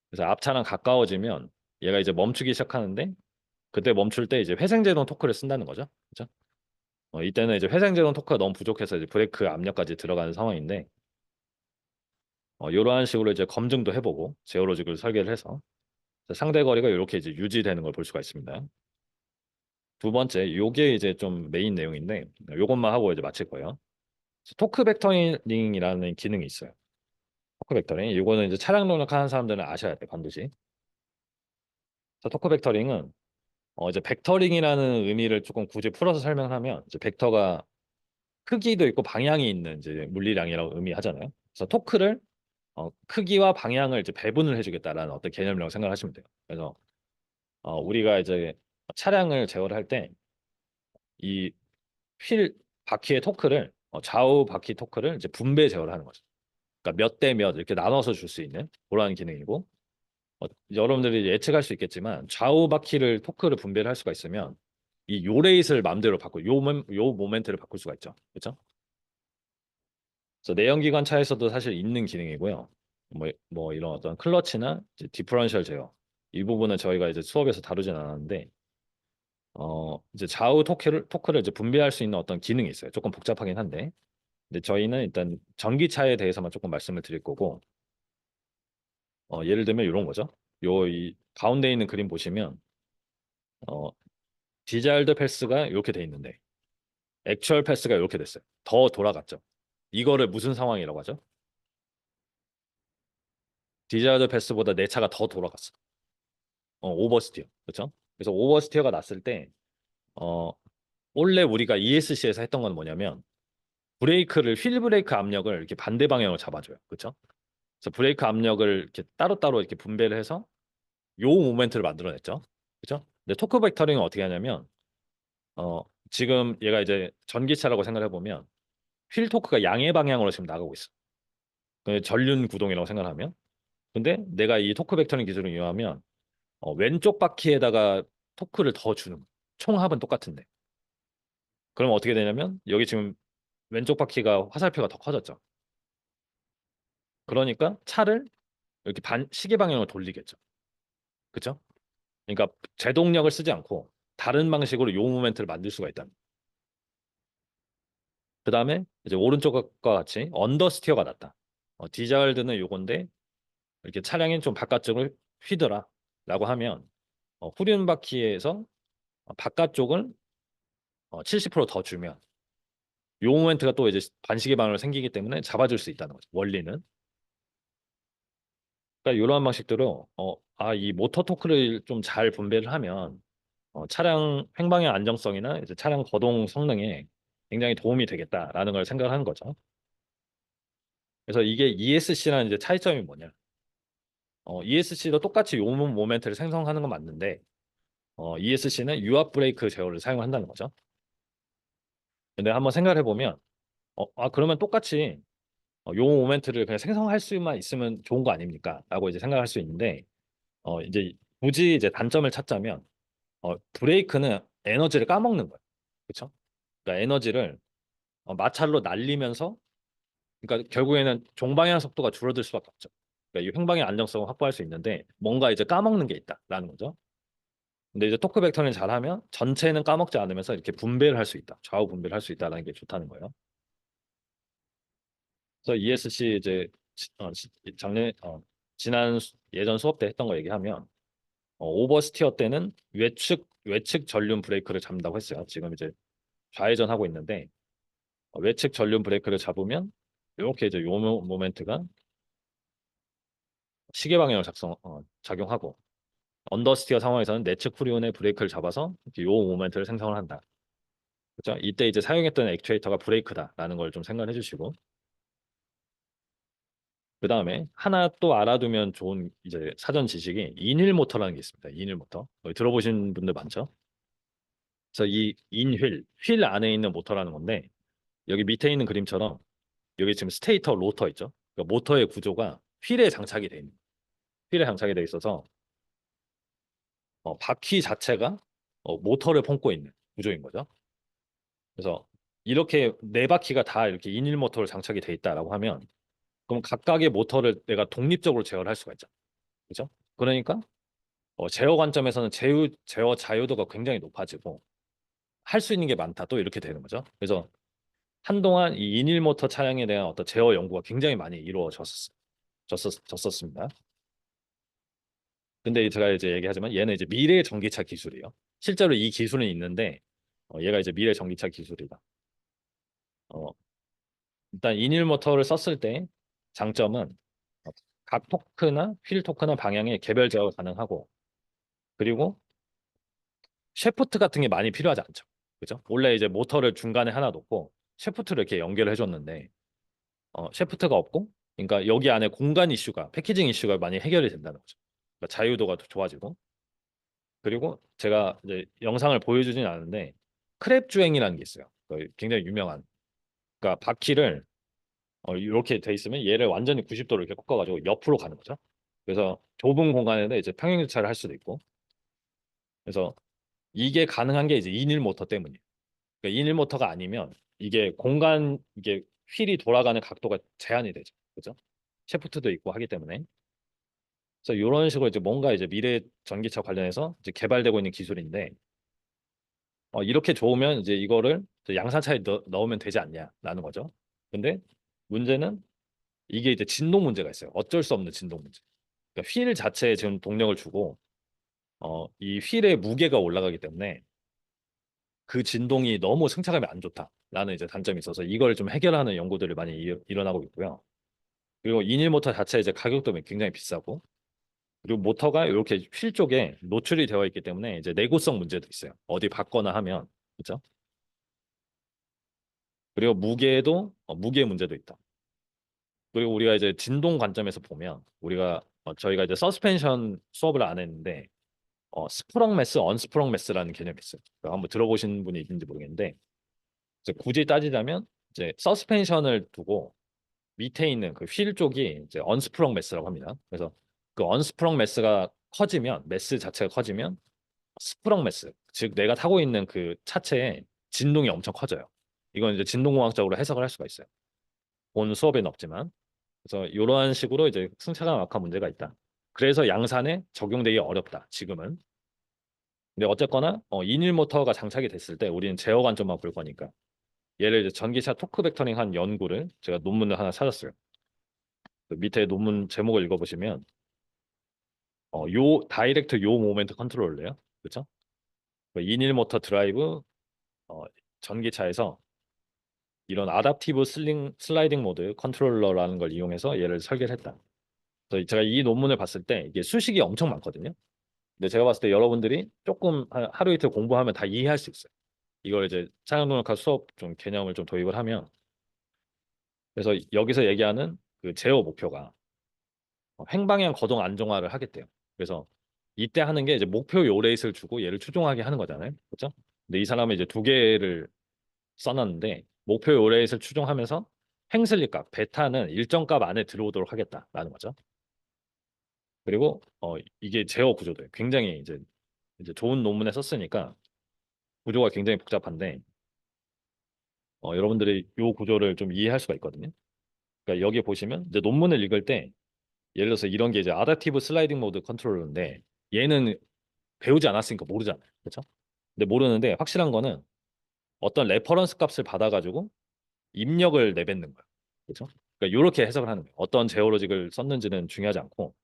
그래서 앞차랑 가까워지면 얘가 이제 멈추기 시작하는데 그때 멈출 때 이제 회생제동 토크를 쓴다는 거죠. 그렇죠? 이때는 이제 회생제동 토크가 너무 부족해서 이제 브레이크 압력까지 들어가는 상황인데 이러한 식으로 이제 검증도 해보고 제어로직을 설계를 해서 상대 거리가 이렇게 이제 유지되는 걸 볼 수가 있습니다. 두 번째, 요게 이제 좀 메인 내용인데 요것만 하고 이제 마칠 거예요. 토크 벡터링이라는 기능이 있어요. 토크 벡터링. 이거는 이제 차량 능력하는 사람들은 아셔야 돼 반드시. 그래서 토크 벡터링은 이제 벡터링이라는 의미를 조금 굳이 풀어서 설명하면 이제 벡터가 크기도 있고 방향이 있는 이제 물리량이라고 의미하잖아요. 그래서 토크를 크기와 방향을 이제 배분을 해주겠다라는 어떤 개념이라고 생각하시면 돼요. 그래서 우리가 이제 차량을 제어를 할 때 이 휠 바퀴의 토크를 좌우 바퀴 토크를 이제 분배 제어를 하는 거죠. 그러니까 몇 대 몇 이렇게 나눠서 줄 수 있는 그러한 기능이고 여러분들이 예측할 수 있겠지만 좌우 바퀴를 토크를 분배를 할 수가 있으면 이 요 레이스를 마음대로 요 모멘트를 바꿀 수가 있죠. 그렇죠? 그래서 내연기관 차에서도 사실 있는 기능이고요. 뭐 이런 어떤 클러치나 이제 디퍼런셜 제어 이 부분은 저희가 이제 수업에서 다루진 않았는데 이제 좌우 토크를 이제 분배할 수 있는 어떤 기능이 있어요. 조금 복잡하긴 한데 근데 저희는 일단 전기차에 대해서만 조금 말씀을 드릴 거고 예를 들면 이런 거죠. 요 이 가운데 있는 그림 보시면 어, 디자일드 패스가 이렇게 돼 있는데 액추얼 패스가 이렇게 됐어요. 더 돌아갔죠. 이거를 무슨 상황이라고 하죠? 디자일드 패스보다 내 차가 더 돌아갔어. 오버스티어. 그렇죠? 그래서 오버스티어가 났을 때 어, 원래 우리가 ESC에서 했던 건 뭐냐면 휠 브레이크 압력을 이렇게 반대 방향으로 잡아줘요. 그렇죠? 그래서 브레이크 압력을 이렇게 따로따로 이렇게 분배를 해서 요 모멘트를 만들어냈죠. 그렇죠? 근데 토크 벡터링은 어떻게 하냐면 지금 얘가 이제 전기차라고 생각해 보면 휠 토크가 양의 방향으로 지금 나가고 있어. 그 전륜 구동이라고 생각하면. 근데 내가 이 토크 벡터링 기술을 이용하면 왼쪽 바퀴에다가 토크를 더 주는 거야. 총합은 똑같은데. 그럼 어떻게 되냐면 여기 지금 왼쪽 바퀴가 화살표가 더 커졌죠. 그러니까 차를 이렇게 시계 방향으로 돌리겠죠. 그렇죠? 그러니까 제동력을 쓰지 않고 다른 방식으로 요 모멘트를 만들 수가 있다. 그다음에 이제 오른쪽과 같이 언더스티어가 났다. 디자일드는 요건데 이렇게 차량이 좀 바깥쪽을 휘더라라고 하면 후륜 바퀴에서 바깥쪽을 70%더 주면 요 모멘트가 또 이제 반시계 방향으로 생기기 때문에 잡아줄 수 있다는 거죠. 원리는. 그러니까 이러한 방식대로 이 모터 토크를 좀 잘 분배를 하면 차량 횡방의 안정성이나 이제 차량 거동 성능에 굉장히 도움이 되겠다라는 걸 생각하는 거죠. 그래서 이게 ESC라는 이제 차이점이 뭐냐? ESC도 똑같이 요 모멘트를 생성하는 건 맞는데 ESC는 유압 브레이크 제어를 사용한다는 거죠. 근데 한번 생각해 보면 그러면 똑같이 요 모멘트를 그냥 생성할 수만 있으면 좋은 거 아닙니까? 라고 이제 생각할 수 있는데 이제 굳이 이제 단점을 찾자면 브레이크는 에너지를 까먹는 거예요. 그렇죠? 그러니까 에너지를 마찰로 날리면서 그러니까 결국에는 종방향 속도가 줄어들 수밖에 없죠. 그러니까 이 횡방의 안정성을 확보할 수 있는데 뭔가 이제 까먹는 게 있다라는 거죠. 근데 이제 토크 벡터링 잘하면 전체는 까먹지 않으면서 이렇게 분배를 할 수 있다. 좌우 분배를 할 수 있다라는 게 좋다는 거예요. 그래서 ESC 이제 작년 지난 예전 수업 때 했던 거 얘기하면 오버스티어 때는 외측 전륜 브레이크를 잡는다고 했어요. 지금 이제 좌회전 하고 있는데 외측 전륜 브레이크를 잡으면 이렇게 이제 요 모멘트가 시계 방향을 작용하고 언더스티어 상황에서는 내측 후륜의 브레이크를 잡아서 이렇게 요 모멘트를 생성을 한다. 그렇죠? 이때 이제 사용했던 액추에이터가 브레이크다라는 걸 좀 생각해 주시고 그 다음에 하나 또 알아두면 좋은 이제 사전 지식이 인휠 모터라는 게 있습니다. 인휠 모터. 들어보신 분들 많죠? 그래서 이 인휠, 휠 안에 있는 모터라는 건데 여기 밑에 있는 그림처럼 여기 지금 스테이터, 로터 있죠? 그러니까 모터의 구조가 휠에 장착이 돼 있는 휠에 장착이 돼 있어서 바퀴 자체가 모터를 품고 있는 구조인 거죠. 그래서 이렇게 네 바퀴가 다 이렇게 인일 모터로 장착이 돼 있다라고 하면 그럼 각각의 모터를 내가 독립적으로 제어를 할 수가 있죠. 그렇죠? 그러니까 제어 관점에서는 제어 자유도가 굉장히 높아지고 할 수 있는 게 많다. 또 이렇게 되는 거죠. 그래서 한동안 이 인일 모터 차량에 대한 어떤 제어 연구가 굉장히 많이 이루어졌었습니다. 근데 제가 이제 얘기하지만 얘는 이제 미래 전기차 기술이에요. 실제로 이 기술은 있는데 얘가 이제 미래 전기차 기술이다. 어, 일단 인일 모터를 썼을 때 장점은 어, 각 토크나 휠 토크나 방향에 개별 제어가 가능하고 그리고 셰프트 같은 게 많이 필요하지 않죠. 그죠? 원래 이제 모터를 중간에 하나 놓고 셰프트를 이렇게 연결을 해줬는데 셰프트가 없고 그러니까 여기 안에 공간 이슈가 패키징 이슈가 많이 해결이 된다는 거죠. 그러니까 자유도가 더 좋아지고 그리고 제가 이제 영상을 보여주진 않은데 크랩 주행이라는 게 있어요. 굉장히 유명한. 그러니까 바퀴를 이렇게 돼 있으면 얘를 완전히 90도로 이렇게 꺾어가지고 옆으로 가는 거죠. 그래서 좁은 공간에서 이제 평행 주차를 할 수도 있고. 그래서 이게 가능한 게 이제 인일 모터 때문이에요. 그러니까 인일 모터가 아니면 이게 휠이 돌아가는 각도가 제한이 되죠. 그죠? 셰프트도 있고 하기 때문에. 그래서 이런 식으로 이제 뭔가 이제 미래 전기차 관련해서 이제 개발되고 있는 기술인데 이렇게 좋으면 이제 이거를 양산차에 넣으면 되지 않냐라는 거죠. 근데 문제는 이게 이제 진동 문제가 있어요. 어쩔 수 없는 진동 문제. 그러니까 휠 자체에 지금 동력을 주고 이 휠의 무게가 올라가기 때문에 그 진동이 너무 승차감이 안 좋다라는 이제 단점이 있어서 이걸 좀 해결하는 연구들이 많이 일어나고 있고요. 그리고 이닐 모터 자체 이제 가격도 굉장히 비싸고 그리고 모터가 이렇게 휠 쪽에 노출이 되어 있기 때문에 이제 내구성 문제도 있어요. 어디 받거나 하면 그렇죠? 그리고 무게도 무게 문제도 있다. 그리고 우리가 이제 진동 관점에서 보면 저희가 이제 서스펜션 수업을 안 했는데 스프렁 매스, 언스프렁 매스라는 개념이 있어요. 한번 들어보신 분이 있는지 모르겠는데 이제 굳이 따지자면 이제 서스펜션을 두고 밑에 있는 그 휠 쪽이 이제 언스프렁 매스라고 합니다. 그래서 그 언스프렁 매스가 커지면 매스 자체가 커지면 스프렁 매스, 즉 내가 타고 있는 그 차체의 진동이 엄청 커져요. 이건 이제 진동공학적으로 해석을 할 수가 있어요. 본 수업에는 없지만. 그래서 이러한 식으로 이제 승차감 악화 문제가 있다. 그래서 양산에 적용되기 어렵다. 지금은. 근데 어쨌거나 2일 모터가 장착이 됐을 때 우리는 제어 관점만 볼 거니까 얘를 이제 전기차 토크 벡터링 한 연구를 제가 논문을 하나 찾았어요. 그 밑에 논문 제목을 읽어보시면 요 다이렉트 요 모멘트 컨트롤러예요. 그렇죠? 2일 모터 드라이브 어, 전기차에서 이런 아답티브 슬라이딩 모드 컨트롤러라는 걸 이용해서 얘를 설계를 했다. 그래서 제가 이 논문을 봤을 때 이게 수식이 엄청 많거든요. 근데 제가 봤을 때 여러분들이 조금 하루 이틀 공부하면 다 이해할 수 있어요. 이걸 이제 차량동력화 수업 좀 개념을 좀 도입을 하면 그래서 여기서 얘기하는 그 제어 목표가 횡방향 거동 안정화를 하겠대요. 그래서 이때 하는 게 이제 목표 요레이스를 주고 얘를 추종하게 하는 거잖아요. 그렇죠? 근데 이 사람은 이제 두 개를 써놨는데 목표 요레이스를 추종하면서 행슬리 값, 베타는 일정 값 안에 들어오도록 하겠다라는 거죠. 그리고 이게 제어 구조도 굉장히 이제 좋은 논문에 썼으니까 구조가 굉장히 복잡한데 여러분들이 이 구조를 좀 이해할 수가 있거든요. 그러니까 여기 보시면 이제 논문을 읽을 때 예를 들어서 이런 게 이제 아답티브 슬라이딩 모드 컨트롤러인데 얘는 배우지 않았으니까 모르잖아요. 그렇죠? 근데 모르는데 확실한 거는 어떤 레퍼런스 값을 받아가지고 입력을 내뱉는 거예요. 그렇죠? 그러니까 이렇게 해석을 하는 거예요. 어떤 제어 로직을 썼는지는 중요하지 않고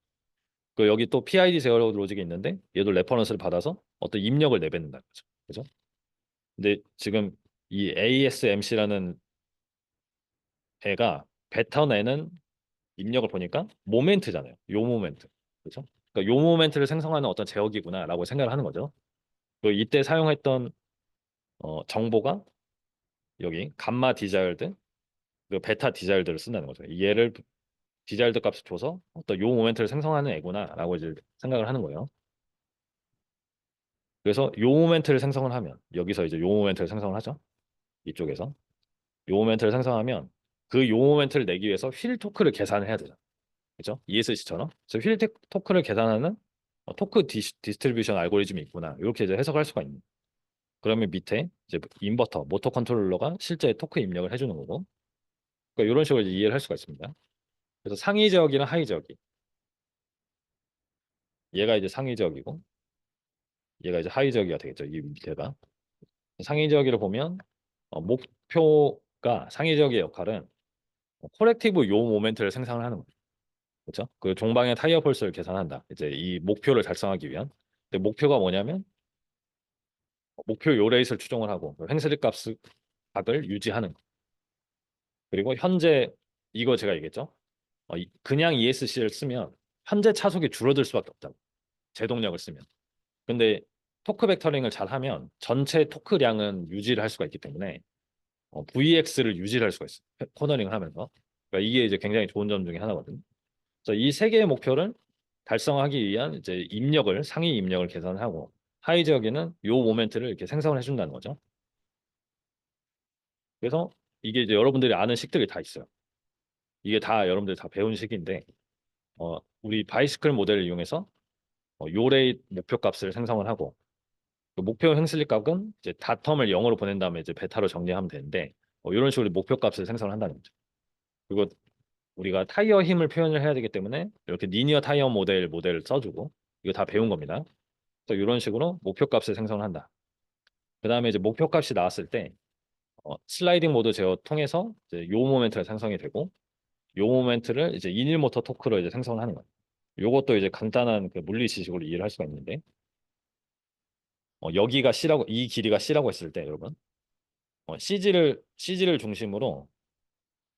그 여기 또 PID 제어 로직이 있는데 얘도 레퍼런스를 받아서 어떤 입력을 내뱉는다는 거죠. 그렇죠? 근데 지금 이 ASMC라는 애가 뱉어내는 입력을 보니까 모멘트잖아요. 요 모멘트. 그렇죠? 그러니까 요 모멘트를 생성하는 어떤 제어기구나라고 생각을 하는 거죠. 그리고 이때 사용했던 정보가 여기 감마 디자일드, 그 베타 디자일드를 쓴다는 거죠. 얘를 디자일드 값을 줘서 어떤 요 모멘트를 생성하는 애구나라고 이제 생각을 하는 거예요. 그래서 요 모멘트를 생성을 하면 여기서 이제 요 모멘트를 생성을 하죠. 이쪽에서 요 모멘트를 생성하면 그 요 모멘트를 내기 위해서 휠 토크를 계산을 해야 되죠. 그죠? ESC처럼. 그래서 휠 토크를 계산하는 토크 디스트리뷰션 알고리즘이 있구나. 이렇게 이제 해석할 수가 있는. 그러면 밑에 이제 인버터, 모터 컨트롤러가 실제 토크 입력을 해주는 거고. 그러니까 이런 식으로 이제 이해를 할 수가 있습니다. 그래서 상위 지역이랑 하위 지역이. 얘가 이제 상위 지역이고, 얘가 이제 하위 지역이가 되겠죠. 이 밑에가. 상위 지역이를 보면 목표가 상위 지역의 역할은 코렉티브 요 모멘트를 생성을 하는 거죠. 그렇죠? 그 종방의 타이어 폴스를 계산한다. 이제 이 목표를 달성하기 위한. 근데 목표가 뭐냐면 목표 요레이스를 추종을 하고 횡스리 값을 유지하는 거. 그리고 현재 이거 제가 얘기했죠. 그냥 ESC를 쓰면 현재 차속이 줄어들 수밖에 없다고. 제동력을 쓰면. 근데 토크 벡터링을 잘 하면 전체 토크량은 유지를 할 수가 있기 때문에 VX를 유지를 할 수가 있어요. 코너링을 하면서. 그러니까 이게 이제 굉장히 좋은 점 중에 하나거든요. 그래서 이 세 개의 목표를 달성하기 위한 이제 입력을 상위 입력을 계산하고 하위 지역에는 요 모멘트를 이렇게 생성을 해준다는 거죠. 그래서 이게 이제 여러분들이 아는 식들이 다 있어요. 이게 다 여러분들이 다 배운 식인데 우리 바이시클 모델을 이용해서 요레이 목표 값을 생성을 하고 그 목표 행슬리 값은 이제 다텀을 0으로 보낸 다음에 이제 베타로 정리하면 되는데 이런 식으로 목표 값을 생성을 한다는 거죠. 그리고 우리가 타이어 힘을 표현을 해야 되기 때문에 이렇게 리니어 타이어 모델을 써주고 이거 다 배운 겁니다. 그래서 이런 식으로 목표 값을 생성을 한다. 그 다음에 이제 목표 값이 나왔을 때 슬라이딩 모드 제어 통해서 이제 요 모멘트가 생성이 되고 요 모멘트를 이제 인일 모터 토크로 이제 생성을 하는 거예요. 요것도 이제 간단한 그 물리 지식으로 이해를 할 수가 있는데 여기가 C라고 이 길이가 C라고 했을 때 여러분 CG를 중심으로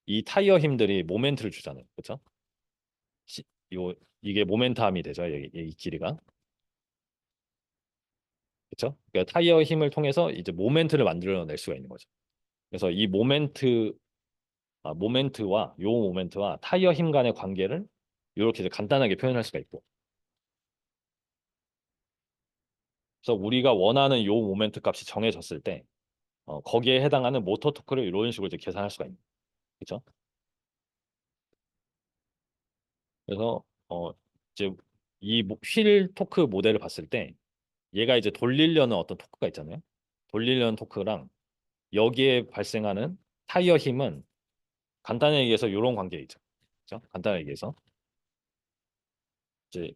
이 타이어 힘들이 모멘트를 주잖아요. 그렇죠? 시, 이게 모멘텀이 되죠. 이 길이가. 그렇죠? 그러니까 타이어 힘을 통해서 이제 모멘트를 만들어낼 수가 있는 거죠. 그래서 이 모멘트와 요 모멘트와 타이어 힘 간의 관계를 이렇게 이제 간단하게 표현할 수가 있고 그래서 우리가 원하는 요 모멘트 값이 정해졌을 때 거기에 해당하는 모터 토크를 이런 식으로 이제 계산할 수가 있는 거죠. 그래서 이제 이 휠 토크 모델을 봤을 때 얘가 이제 돌리려는 어떤 토크가 있잖아요. 돌리려는 토크랑 여기에 발생하는 타이어 힘은 간단하게 얘기해서 이런 관계에 있죠. 그죠? 간단하게 얘기해서 이제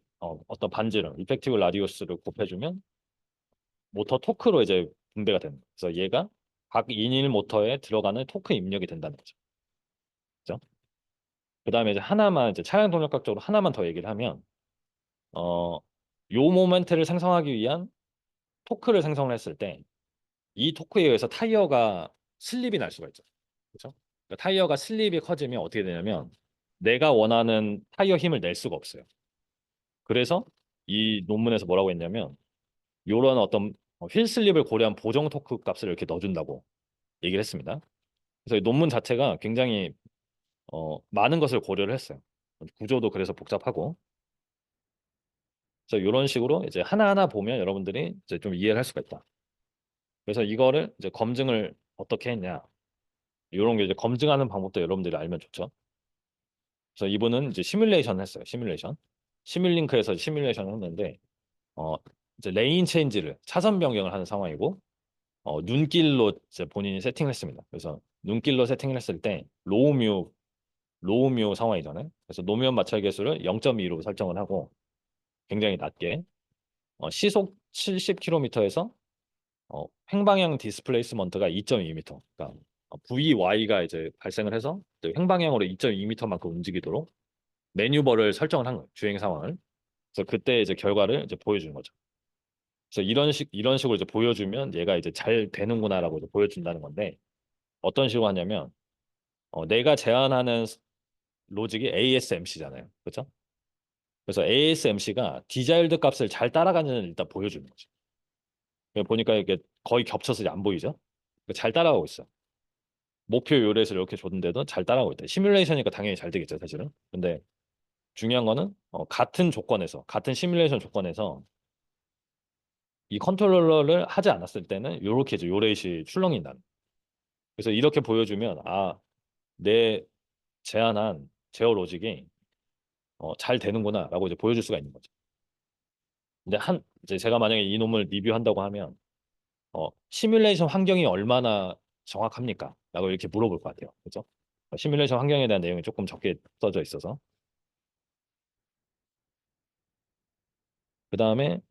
어떤 반지름, 이펙티브 라디우스를 곱해주면 모터 토크로 이제 분배가 되는 거예요. 그래서 얘가 각 인일 모터에 들어가는 토크 입력이 된다는 거죠. 그죠? 그다음에 이제 하나만 이제 차량 동력학적으로 하나만 더 얘기를 하면 어, 요 모멘트를 생성하기 위한 토크를 생성을 했을 때 이 토크에 의해서 타이어가 슬립이 날 수가 있죠. 그렇죠? 그러니까 타이어가 슬립이 커지면 어떻게 되냐면 내가 원하는 타이어 힘을 낼 수가 없어요. 그래서 이 논문에서 뭐라고 했냐면 요런 어떤 휠 슬립을 고려한 보정 토크 값을 이렇게 넣어준다고 얘기를 했습니다. 그래서 이 논문 자체가 굉장히 많은 것을 고려를 했어요. 구조도 그래서 복잡하고. 그래서 이런 식으로 이제 하나하나 보면 여러분들이 이제 좀 이해를 할 수가 있다. 그래서 이거를 이제 검증을 어떻게 했냐. 이런 게 이제 검증하는 방법도 여러분들이 알면 좋죠. 그래서 이분은 이제 시뮬레이션 했어요. 시뮬레이션. 시뮬링크에서 시뮬레이션을 했는데 어 이제 레인 체인지를 차선 변경을 하는 상황이고 눈길로 이제 본인이 세팅을 했습니다. 그래서 눈길로 세팅을 했을 때 로우뮤 상황이잖아요. 그래서 노면 마찰 계수를 0.2로 설정을 하고 굉장히 낮게 시속 70km에서 횡방향 디스플레이스먼트가 2.2m. 그러니까 VY가 이제 발생을 해서 이제 횡방향으로 2.2m만큼 움직이도록 매뉴버를 설정을 한 거예요. 주행 상황을. 그래서 그때 이제 결과를 이제 보여주는 거죠. 그래서 이런 식으로 이제 보여주면 얘가 이제 잘 되는구나라고 이제 보여준다는 건데 어떤 식으로 하냐면 내가 제안하는 로직이 ASMC잖아요. 그렇죠? 그래서 ASMC가 디자일드 값을 잘 따라가는 일단 보여주는 거죠. 보니까 이게 거의 겹쳐서 이제 안 보이죠? 잘 따라가고 있어. 목표 요렛을 이렇게 줬는데도 잘 따라가고 있다. 시뮬레이션이니까 당연히 잘 되겠죠, 사실은. 근데 중요한 거는 같은 조건에서, 같은 시뮬레이션 조건에서 이 컨트롤러를 하지 않았을 때는 이렇게 이제 요렛이 출렁인다는. 그래서 이렇게 보여주면 내 제안한 제어 로직이 잘 되는구나라고 이제 보여줄 수가 있는 거죠. 근데 이제 제가 만약에 이 놈을 리뷰한다고 하면 시뮬레이션 환경이 얼마나 정확합니까? 라고 이렇게 물어볼 것 같아요. 그죠? 시뮬레이션 환경에 대한 내용이 조금 적게 써져 있어서. 그 다음에,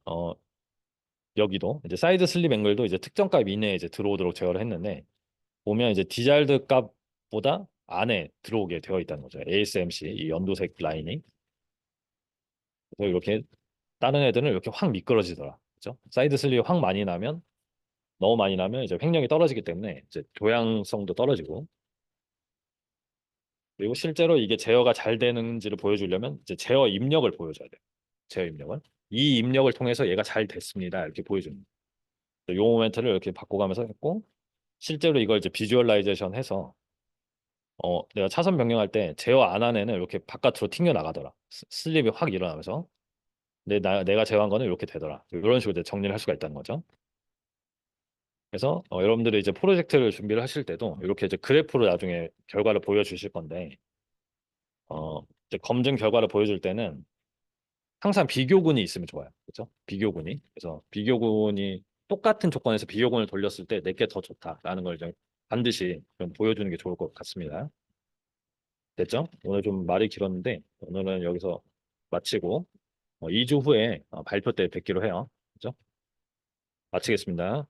여기도 이제 사이드 슬립 앵글도 이제 특정 값 이내에 이제 들어오도록 제어를 했는데, 보면 이제 디자일드 값보다 안에 들어오게 되어 있다는 거죠. ASMC, 이 연두색 라인이. 그래서 이렇게 다른 애들은 이렇게 확 미끄러지더라. 그죠? 사이드 슬립이 확 많이 나면, 너무 많이 나면 이제 횡령이 떨어지기 때문에 이제 조향성도 떨어지고, 그리고 실제로 이게 제어가 잘 되는지를 보여주려면 이제 제어 입력을 보여줘야 돼요. 제어 입력을. 이 입력을 통해서 얘가 잘 됐습니다. 이렇게 보여주는. 요 모멘트를 이렇게 바꿔가면서 했고 실제로 이걸 이제 비주얼라이제이션 해서 내가 차선 변경할 때 제어 안 한 애는 이렇게 바깥으로 튕겨 나가더라. 슬립이 확 일어나면서. 내가 제어한 거는 이렇게 되더라. 이런 식으로 이제 정리를 할 수가 있다는 거죠. 그래서 여러분들이 이제 프로젝트를 준비를 하실 때도 이렇게 이제 그래프로 나중에 결과를 보여주실 건데 이제 검증 결과를 보여줄 때는 항상 비교군이 있으면 좋아요. 그렇죠? 비교군이. 그래서 비교군이 똑같은 조건에서 비교군을 돌렸을 때 내게 더 좋다라는 걸 좀 반드시 좀 보여주는 게 좋을 것 같습니다. 됐죠? 오늘 좀 말이 길었는데 오늘은 여기서 마치고 2주 후에 발표 때 뵙기로 해요. 그렇죠? 마치겠습니다.